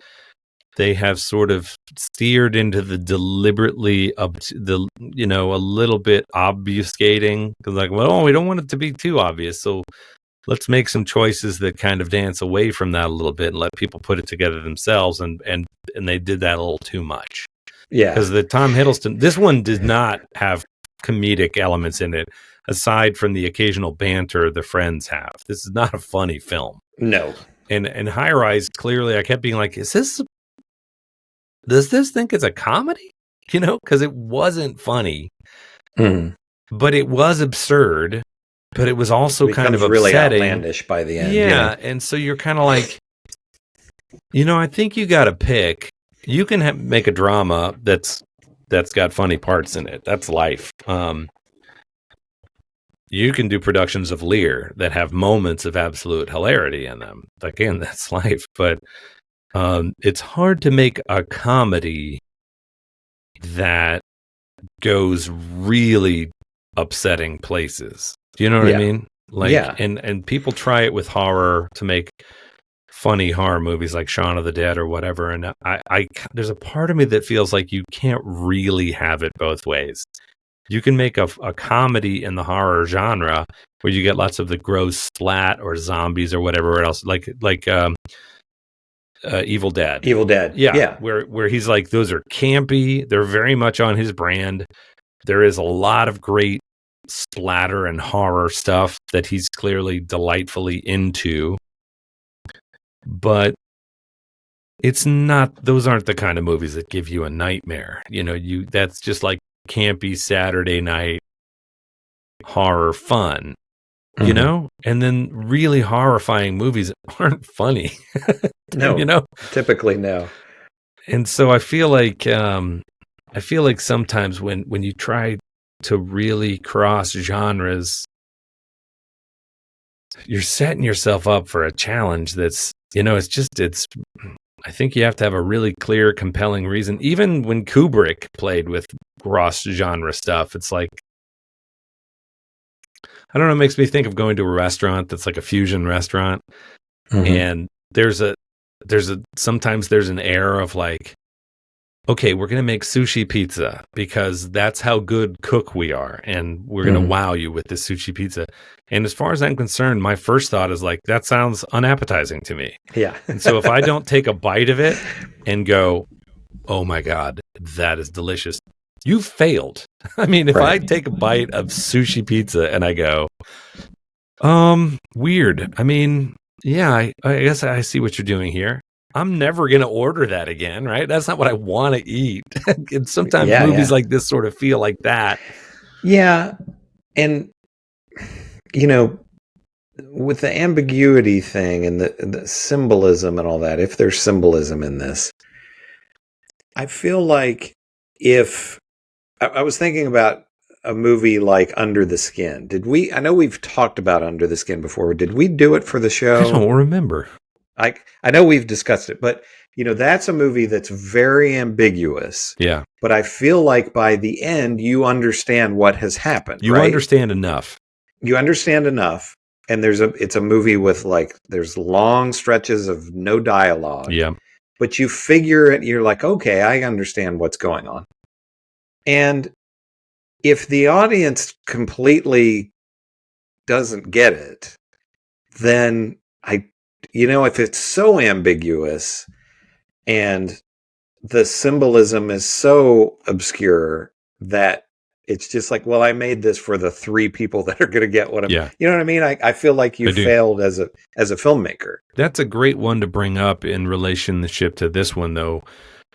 they have sort of steered into the deliberately a little bit obfuscating, because like, well, we don't want it to be too obvious, so let's make some choices that kind of dance away from that a little bit and let people put it together themselves, and they did that a little too much. Yeah. Because the Tom Hiddleston, this one did not have comedic elements in it, aside from the occasional banter the friends have. This is not a funny film. No. And High Rise, clearly, I kept being like, does this think it's a comedy? Because it wasn't funny, but it was absurd, but it was also kind of really upsetting. Outlandish by the end. Yeah, and so you're kind of like, I think you got to pick. You can make a drama that's got funny parts in it. That's life. You can do productions of Lear that have moments of absolute hilarity in them. Again, that's life, but it's hard to make a comedy that goes really upsetting places. Do you know what I mean? Like, yeah. And people try it with horror to make funny horror movies like Shaun of the Dead or whatever. And I there's a part of me that feels like you can't really have it both ways. You can make a comedy in the horror genre where you get lots of the gross splat or zombies or whatever else, like Evil Dead. Evil Dead. Yeah. Where he's like, those are campy. They're very much on his brand. There is a lot of great splatter and horror stuff that he's clearly delightfully into. But it's not, those aren't the kind of movies that give you a nightmare. That's just like campy Saturday night horror fun, and then really horrifying movies aren't funny. No, typically no. And so I feel like I feel like sometimes when you try to really cross genres, you're setting yourself up for a challenge that's, I think you have to have a really clear, compelling reason. Even when Kubrick played with cross genre stuff, it's like, I don't know, it makes me think of going to a restaurant that's like a fusion restaurant. And sometimes there's an air of like, okay, we're going to make sushi pizza because that's how good cook we are. And we're going to wow you with this sushi pizza. And as far as I'm concerned, my first thought is like, that sounds unappetizing to me. Yeah. And so if I don't take a bite of it and go, oh my God, that is delicious, you failed. I mean, if I take a bite of sushi pizza and I go, weird. I mean, yeah, I guess I see what you're doing here. I'm never going to order that again, right? That's not what I want to eat. And sometimes movies like this sort of feel like that. Yeah. And, with the ambiguity thing and the symbolism and all that, if there's symbolism in this, I feel like if I was thinking about a movie like Under the Skin. I know we've talked about Under the Skin before. Did we do it for the show? I don't remember. I know we've discussed it, but that's a movie that's very ambiguous. Yeah. But I feel like by the end, you understand what has happened. You understand enough. You understand enough. And it's a movie with there's long stretches of no dialogue. Yeah. But you figure it, you're like, okay, I understand what's going on. And if the audience completely doesn't get it, then if it's so ambiguous and the symbolism is so obscure that it's just like, well, I made this for the 3 people that are going to get what I'm, you know what I mean? I feel like you failed as a filmmaker. That's a great one to bring up in relationship to this one, though.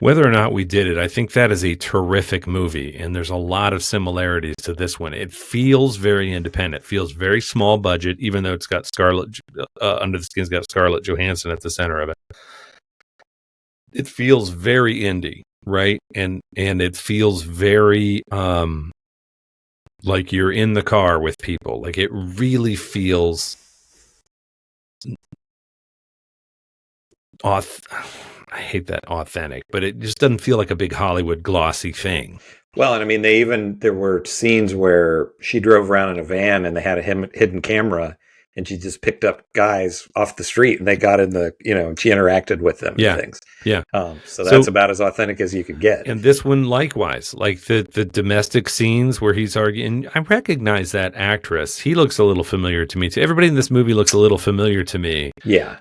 Whether or not we did it, I think that is a terrific movie, and there's a lot of similarities to this one. It feels very independent, feels very small budget, even though it's got Under the Skin's got Scarlett Johansson at the center of it. It feels very indie, right? And it feels very like you're in the car with people. Like it really feels I hate that authentic, but it just doesn't feel like a big Hollywood glossy thing. Well, and I mean, there were scenes where she drove around in a van and they had a hidden camera and she just picked up guys off the street and they got in and she interacted with them and things. Yeah. So that's about as authentic as you could get. And this one likewise, like the domestic scenes where he's arguing. I recognize that actress. He looks a little familiar to me too. Everybody in this movie looks a little familiar to me. Yeah.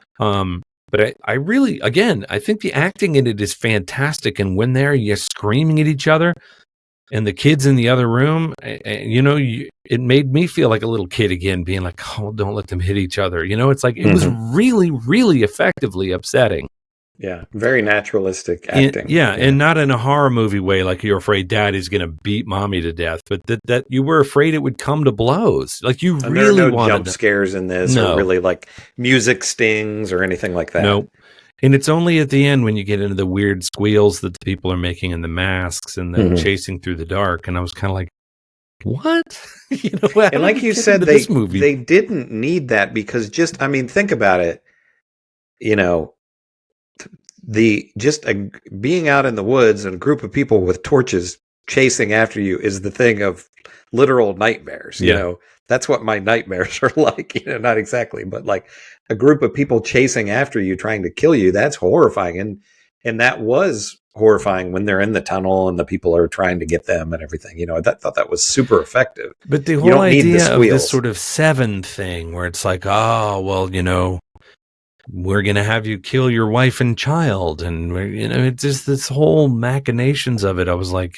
But I really, again, I think the acting in it is fantastic. And when you're screaming at each other and the kids in the other room, it made me feel like a little kid again, being like, oh, don't let them hit each other. It's like, it was really, really effectively upsetting. Yeah. Very naturalistic acting. And not in a horror movie way, like you're afraid daddy's going to beat mommy to death, but that you were afraid it would come to blows. Like you and really there are no wanted jump scares in this, or really like music stings or anything like that. Nope. And it's only at the end when you get into the weird squeals that the people are making and the masks and the chasing through the dark. And I was kind of like, what? And like you said, they didn't need that because think about it, being out in the woods and a group of people with torches chasing after you is the thing of literal nightmares. That's what my nightmares are like, not exactly, but like a group of people chasing after you, trying to kill you. That's horrifying. And that was horrifying when they're in the tunnel and the people are trying to get them and everything. I thought that was super effective. But the whole idea of this sort of Seven thing where it's like, oh, well, we're going to have you kill your wife and child. And, it's just this whole machinations of it. I was like,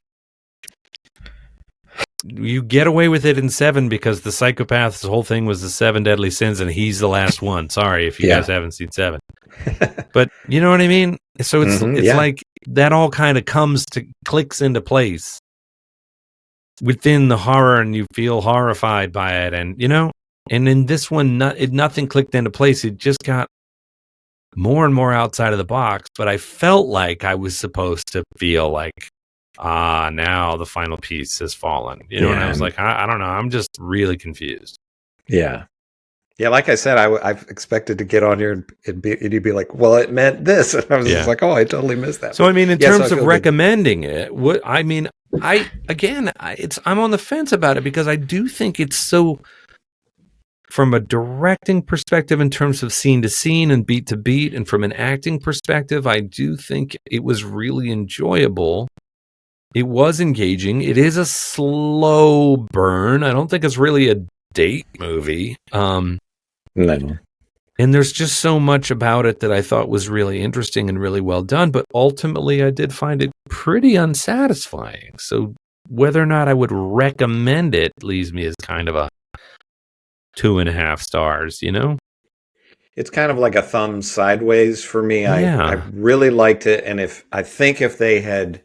you get away with it in Seven because the psychopath's whole thing was the 7 deadly sins and he's the last one. Sorry if you guys haven't seen Seven. But you know what I mean? So it's like that all kind of clicks into place within the horror and you feel horrified by it. And, and in this one, nothing clicked into place. It just got more and more outside of the box, but I felt like I was supposed to feel like now the final piece has fallen. You know, and I was like, I don't know. I'm just really confused. Yeah. Yeah, like I said, I've expected to get on here and you'd be like, well, it meant this. And I was just like, oh, I totally missed that. So, I mean, in terms of good. recommending it, I'm on the fence about it because I do think it's so, from a directing perspective in terms of scene to scene and beat to beat, and from an acting perspective, I do think it was really enjoyable. It was engaging. It is a slow burn. I don't think it's really a date movie. No. And there's just so much about it that I thought was really interesting and really well done. But ultimately, I did find it pretty unsatisfying. So whether or not I would recommend it leaves me as kind of a 2.5 stars, you know? It's kind of like a thumb sideways for me. Yeah. I really liked it. And if they had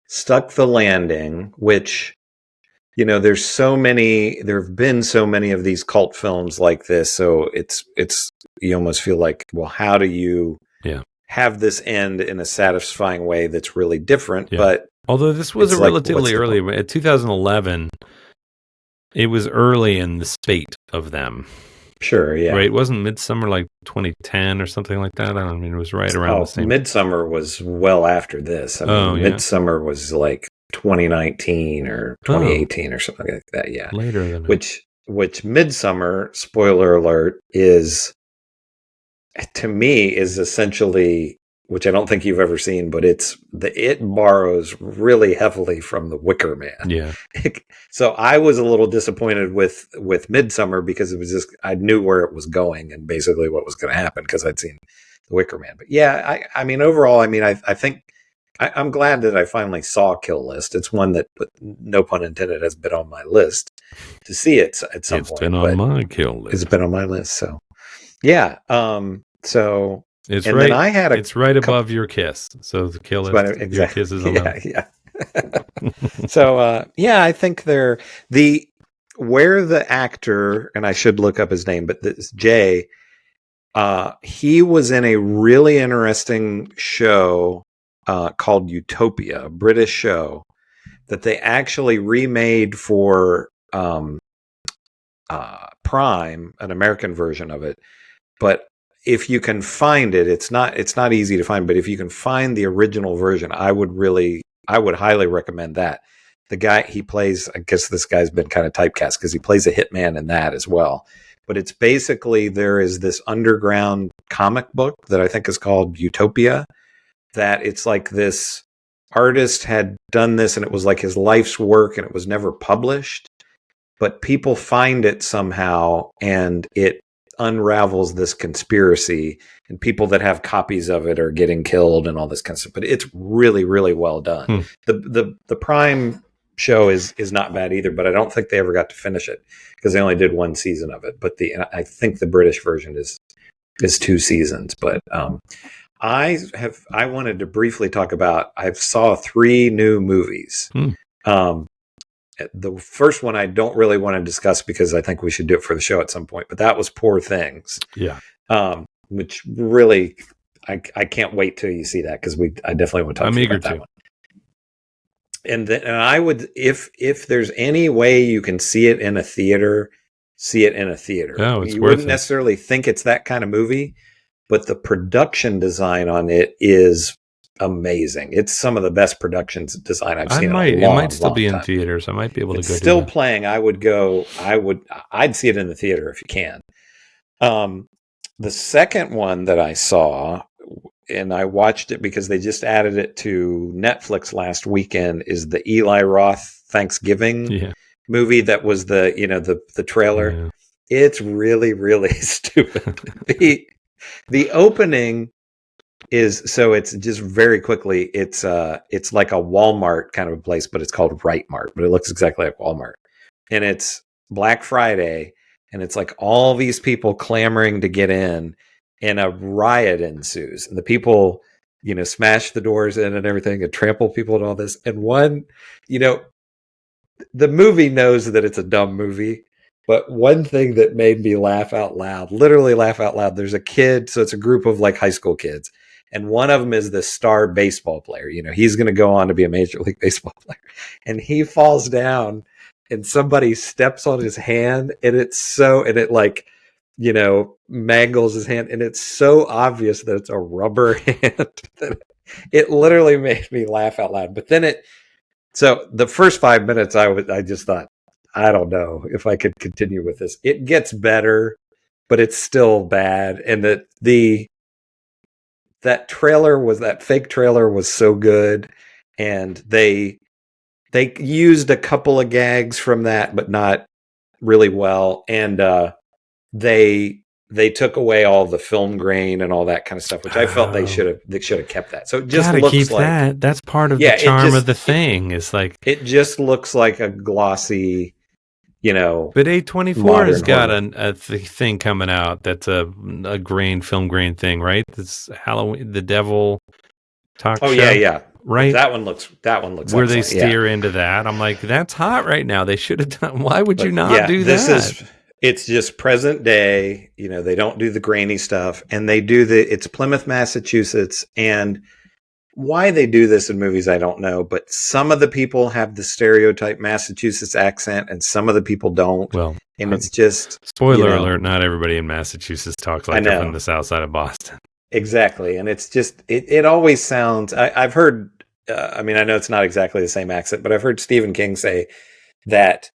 stuck the landing, which, you know, there have been so many of these cult films like this. So you almost feel like, well, how do you have this end in a satisfying way that's really different? Yeah. But although this was a relatively early, 2011, it was early in the spate of them. Sure, yeah. Right, it wasn't Midsummer like 2010 or something like that? I mean, it was right around the same. Midsummer was well after this. I mean, Midsummer was like 2019 or 2018 or something like that, yeah. Later than which Midsummer, spoiler alert, is, to me, is essentially, which I don't think you've ever seen, but it borrows really heavily from The Wicker Man. Yeah. So I was a little disappointed with Midsummer because it was just, I knew where it was going and basically what was going to happen because I'd seen The Wicker Man. But yeah, I mean, overall, I mean, I think I'm glad that I finally saw Kill List. It's one that, no pun intended, has been on my list to see it at some point. It's been on my kill list. It's been on my list. So yeah. So it's and right. Then I had it's right above Your Kiss. So the Kill List. Exactly. Your Kiss is on that. Yeah. So I think where the actor, and I should look up his name, but this Jay, he was in a really interesting show called Utopia, a British show that they actually remade for Prime, an American version of it. But if you can find it, it's not easy to find, but if you can find the original version, I would highly recommend that. The guy he plays, I guess this guy's been kind of typecast because he plays a hitman in that as well. But it's basically, there is this underground comic book that I think is called Utopia, that it's like this artist had done this and it was like his life's work and it was never published, but people find it somehow and it unravels this conspiracy, and people that have copies of it are getting killed and all this kind of stuff. But it's really, really well done. The Prime show is not bad either, but I don't think they ever got to finish it because they only did one season of it. But I think the British version is 2 seasons. But I wanted to briefly talk about, I saw 3 new movies. The first one I don't really want to discuss because I think we should do it for the show at some point, but that was Poor Things. Yeah. Which really, I can't wait till you see that because I definitely want to talk about that one. And I would, if there's any way you can see it in a theater, see it in a theater. Oh, it's you worth wouldn't it. necessarily think it's that kind of movie, but the production design on it is amazing. It's some of the best production design I've seen. It might still be in time. theaters. I might be able to go. It's still playing. I'd see it in the theater if you can. The second one that I saw, and I watched it because they just added it to Netflix last weekend, is the Eli Roth Thanksgiving movie that was the trailer. Yeah. It's really, really stupid. The opening is, so it's just very quickly, it's like a Walmart kind of a place, but it's called Right Mart, but it looks exactly like Walmart. And it's Black Friday, and it's like all these people clamoring to get in, and a riot ensues. And the people, smash the doors in and everything and trample people and all this. And the movie knows that it's a dumb movie. But one thing that made me laugh out loud, literally laugh out loud, there's a kid, so it's a group of like high school kids, and one of them is the star baseball player. He's going to go on to be a Major League Baseball player, and he falls down, and somebody steps on his hand, and it like, mangles his hand, and it's so obvious that it's a rubber hand that it literally made me laugh out loud. But then so the first 5 minutes, I just thought, I don't know if I could continue with this. It gets better, but it's still bad. And that that fake trailer was so good. And they used a couple of gags from that, but not really well. And they took away all the film grain and all that kind of stuff, which I felt they should have kept that. So it just Gotta looks keep like that. That's part of the charm of the thing. It's like it just looks like a glossy, But A24 has got a thing coming out that's a film grain thing, right? This Halloween, the Devil talk show. Oh yeah, right. That one looks where they steer into that. I'm like, that's hot right now. They should have done. Why would you not do that? It's just present day. They don't do the grainy stuff, and they do it's Plymouth, Massachusetts, and why they do this in movies, I don't know, but some of the people have the stereotype Massachusetts accent and some of the people don't. Well, and it's just spoiler alert, not everybody in Massachusetts talks like they're from the south side of Boston. Exactly. And it's just, it always sounds, I've heard, I know it's not exactly the same accent, but I've heard Stephen King say that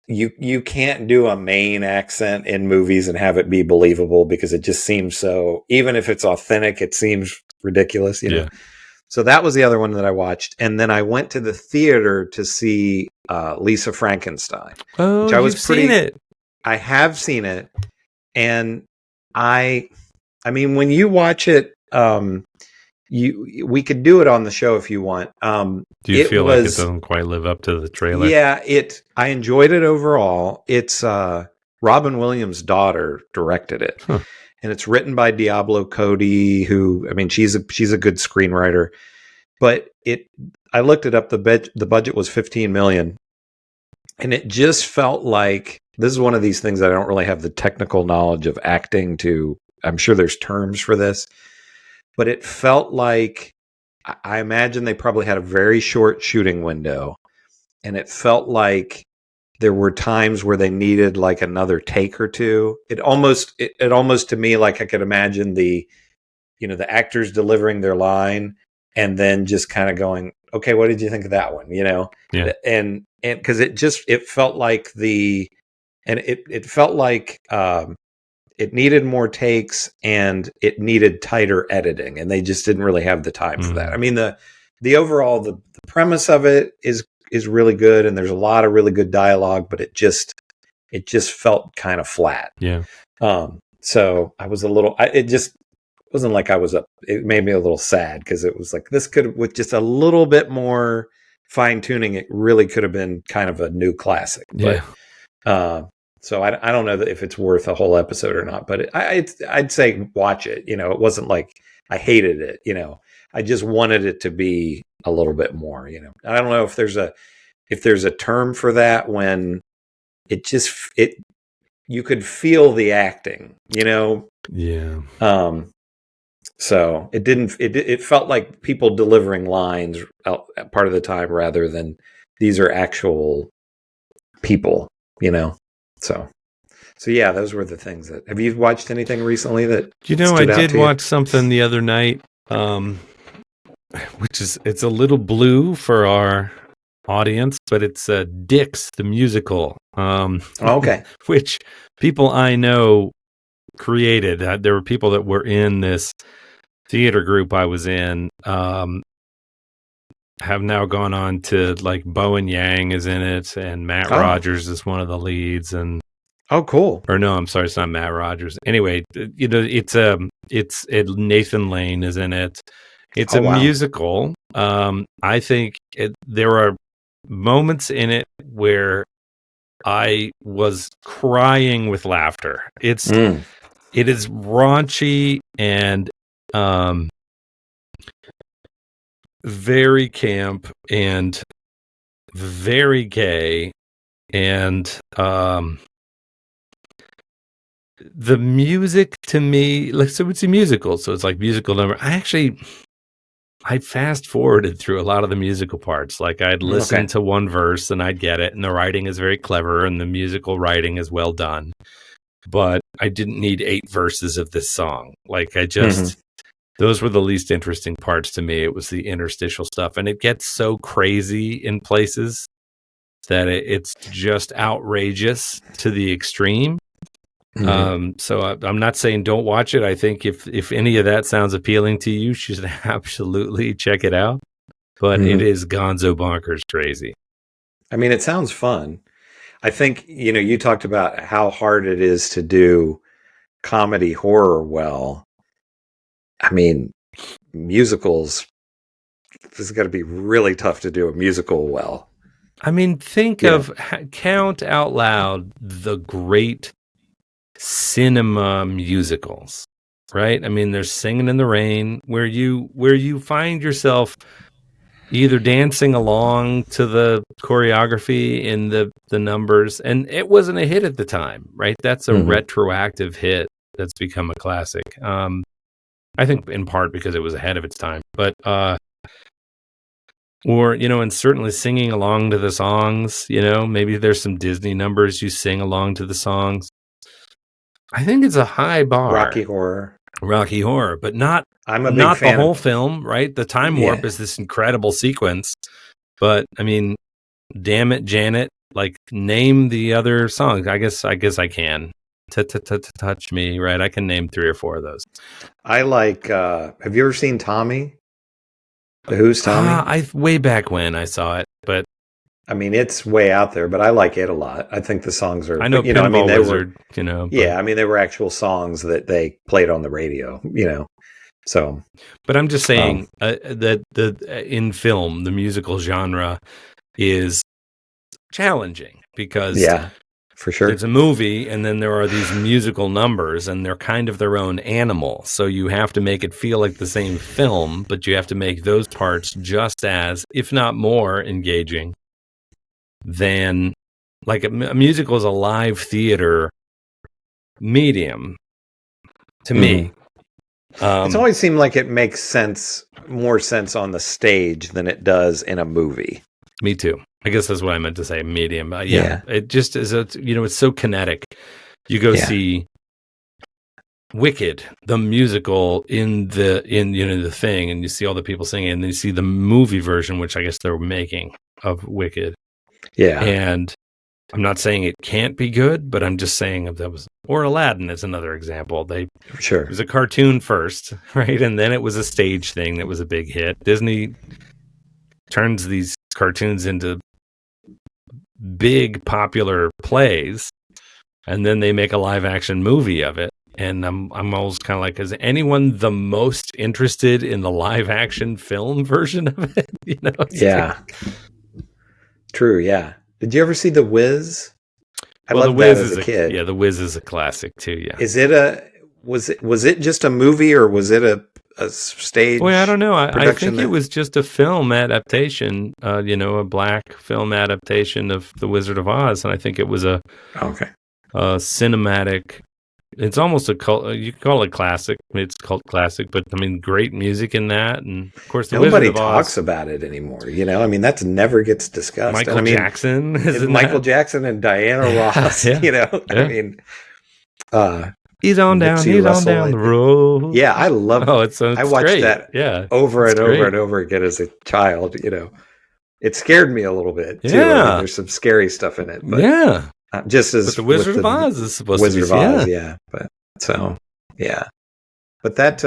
you can't do a Maine accent in movies and have it be believable because it just seems so, even if it's authentic, it seems ridiculous, know? So that was the other one that I watched. And then I went to the theater to see Lisa Frankenstein. Oh, which you've seen it. I have seen it. And I mean, when you watch it, we could do it on the show if you want. Do you feel like it doesn't quite live up to the trailer? Yeah, I enjoyed it overall. It's Robin Williams' daughter directed it, and it's written by Diablo Cody, who she's a good screenwriter. But I looked it up. The budget was $15 million, and it just felt like this is one of these things that I don't really have the technical knowledge of acting to. I'm sure there's terms for this. But it felt like, I imagine they probably had a very short shooting window. And it felt like there were times where they needed like another take or two. It almost to me, like I could imagine the actors delivering their line and then just kind of going, okay, what did you think of that one? Yeah. And because it felt like it felt like, it needed more takes and it needed tighter editing, and they just didn't really have the time for that. I mean, the overall the premise of it is really good, and there's a lot of really good dialogue, but it just felt kind of flat. Yeah. So I was it just wasn't like it made me a little sad because it was like this could, with just a little bit more fine tuning, it really could have been kind of a new classic. Yeah. But, so I don't know if it's worth a whole episode or not, but I'd say watch it. It wasn't like I hated it. I just wanted it to be a little bit more. I don't know if there's a term for that when you could feel the acting. Yeah. So it felt like people delivering lines part of the time rather than these are actual people. So yeah, those were the things that. Have you watched anything recently that? I did watch something the other night, which it's a little blue for our audience, but it's Dix the musical. Okay. Which people I know created. There were people that were in this theater group I was in. Have now gone on to, like, Bowen Yang is in it, and Matt Rogers is one of the leads, and cool. Or no, I'm sorry, it's not Matt Rogers. Anyway, it's Nathan Lane is in it. It's a musical. I think there are moments in it where I was crying with laughter. It is raunchy and very camp and very gay, and the music to me, like, so it's a musical, so it's like musical number. I fast forwarded through a lot of the musical parts. Like I'd listen to one verse and I'd get it, and the writing is very clever and the musical writing is well done. But I didn't need 8 verses of this song. Like I just, those were the least interesting parts to me. It was the interstitial stuff, and it gets so crazy in places that it's just outrageous to the extreme. So I'm not saying don't watch it. I think if any of that sounds appealing to you, you should absolutely check it out. But it is gonzo bonkers crazy. I mean, it sounds fun. I think, you talked about how hard it is to do comedy horror well. I mean, musicals, this is going to be really tough to do a musical well. I mean, count out loud the great cinema musicals, right? I mean, there's Singing in the Rain, where you find yourself either dancing along to the choreography in the numbers, and it wasn't a hit at the time, right? That's a retroactive hit that's become a classic. I think in part because it was ahead of its time, but or, and certainly singing along to the songs, maybe there's some Disney numbers you sing along to the songs. I think it's a high bar. Rocky Horror, but not the whole film, right? The time warp is this incredible sequence. But I mean, damn it, Janet, like name the other songs. I guess I can. Touch Me, right? I can name 3 or 4 of those. I like, have you ever seen Tommy? The Who's Tommy? Way back when I saw it, but I mean, it's way out there, but I like it a lot. I think the songs are, I know, Pinball Wizard, yeah, I mean, they were actual songs that they played on the radio, so. But I'm just saying that in film, the musical genre is challenging because yeah, for sure. It's a movie, and then there are these musical numbers, and they're kind of their own animal. So you have to make it feel like the same film, but you have to make those parts just as, if not more, engaging than, like, a musical is a live theater medium to me. It's always seemed like it makes more sense on the stage than it does in a movie. Me too. I guess that's what I meant to say, medium. Yeah. It just is, it's so kinetic. You go see Wicked, the musical in the thing, and you see all the people singing, and then you see the movie version, which I guess they're making of Wicked. Yeah. And I'm not saying it can't be good, but I'm just saying or Aladdin is another example. It was a cartoon first, right? And then it was a stage thing that was a big hit. Disney turns these cartoons into big popular plays, and then they make a live action movie of it. And I'm always kind of like, is anyone the most interested in the live action film version of it? Yeah. True. Yeah. Did you ever see The Wiz? I loved The Wiz that as a kid. Yeah, The Wiz is a classic too. Yeah. Is it was it just a movie, or was it a stage? Boy, I don't know. I think it was just a film adaptation. A black film adaptation of The Wizard of Oz, and I think it was a cinematic. It's almost a cult. You can call it classic. It's cult classic, but I mean, great music in that, and of course, nobody talks about it anymore. I mean, that never gets discussed. Michael Jackson, Jackson and Diana Ross. I mean, he's on down the road. Yeah, I love. Oh, I watched great. That over and over and over again as a child. It scared me a little bit too. I mean, there's some scary stuff in it, but just as the Wizard of Oz is supposed to be. Wizard of Oz, but but that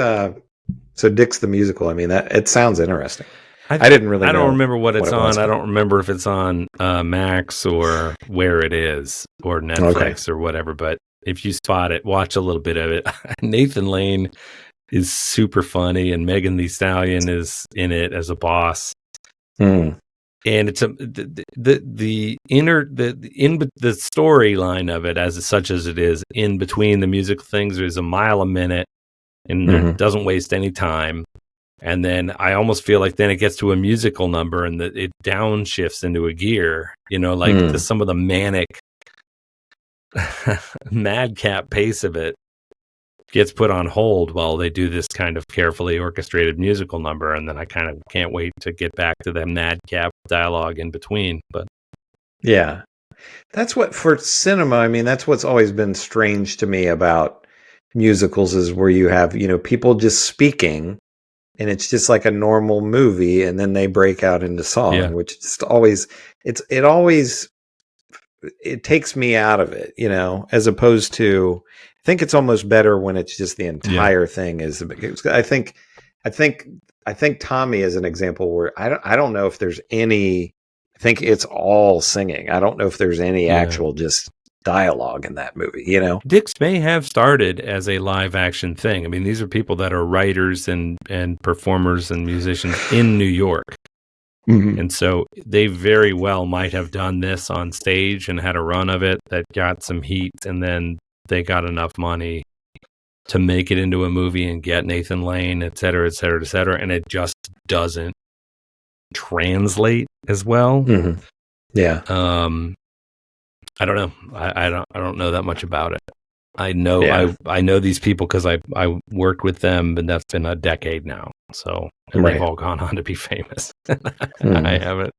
so Dick's the musical. I mean, that it sounds interesting. I didn't really. I don't remember what it's on. I don't remember if it's on Max or where it is, or Netflix or whatever. But if you spot it, watch a little bit of it. Nathan Lane is super funny, and Megan Thee Stallion is in it as a boss. And it's the storyline of it, as such as it is, in between the musical things, is a mile a minute, and it doesn't waste any time. And then I almost feel like then it gets to a musical number, and it downshifts into a gear. Some of the manic madcap pace of it gets put on hold while they do this kind of carefully orchestrated musical number, and then I kind of can't wait to get back to the madcap dialogue in between. But Yeah. That's what, for cinema, I mean, that's what's always been strange to me about musicals is where you have, people just speaking and it's just like a normal movie and then they break out into song, Yeah. which just always, it takes me out of it, as opposed to, I think it's almost better when it's just the entire thing is, I think Tommy is an example where I don't know if there's any, I think it's all singing. I don't know if there's any actual just dialogue in that movie, Dix may have started as a live action thing. I mean, these are people that are writers and performers and musicians in New York. Mm-hmm. And so they very well might have done this on stage and had a run of it that got some heat, and then they got enough money to make it into a movie and get Nathan Lane, et cetera, et cetera, et cetera. And it just doesn't translate as well. Mm-hmm. Yeah. I don't know. I don't know that much about it. I know I know these people because I worked with them, and that's been a decade now. So and they've all gone on to be famous. I haven't.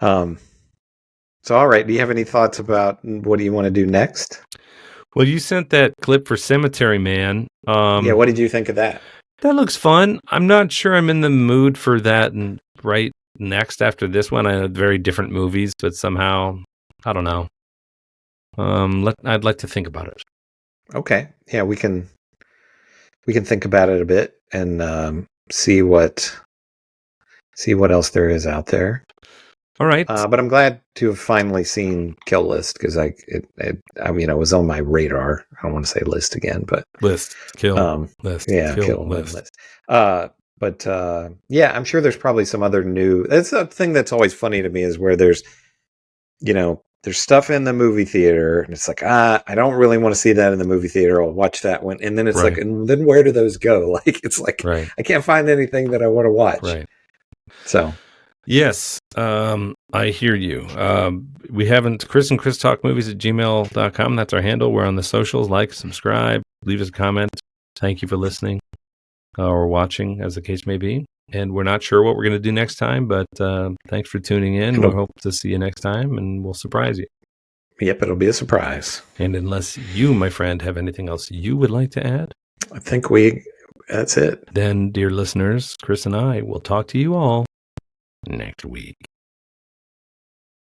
So all right. Do you have any thoughts about what do you want to do next? Well, you sent that clip for Cemetery Man. Yeah. What did you think of that? That looks fun. I'm not sure I'm in the mood for that and right next after this one. I know very different movies, but somehow I don't know. I'd like to think about it. Okay. Yeah, we can think about it a bit and see what else there is out there. All right. But I'm glad to have finally seen Kill List because it was on my radar. I don't want to say list again, but list. Yeah, kill list. But I'm sure there's probably some other new. That's the thing that's always funny to me is where there's stuff in the movie theater and it's like, I don't really want to see that in the movie theater. I'll watch that one. And then it's like, and then where do those go? Like, it's like, I can't find anything that I want to watch. Right. So. Yes. I hear you. We haven't, Chris and Chris Talk Movies at gmail.com. That's our handle. We're on the socials. Like, subscribe, leave us a comment. Thank you for listening or watching as the case may be. And we're not sure what we're going to do next time, but thanks for tuning in. We hope to see you next time, and we'll surprise you. Yep, it'll be a surprise. And unless you, my friend, have anything else you would like to add? I think that's it. Then, dear listeners, Chris and I will talk to you all next week.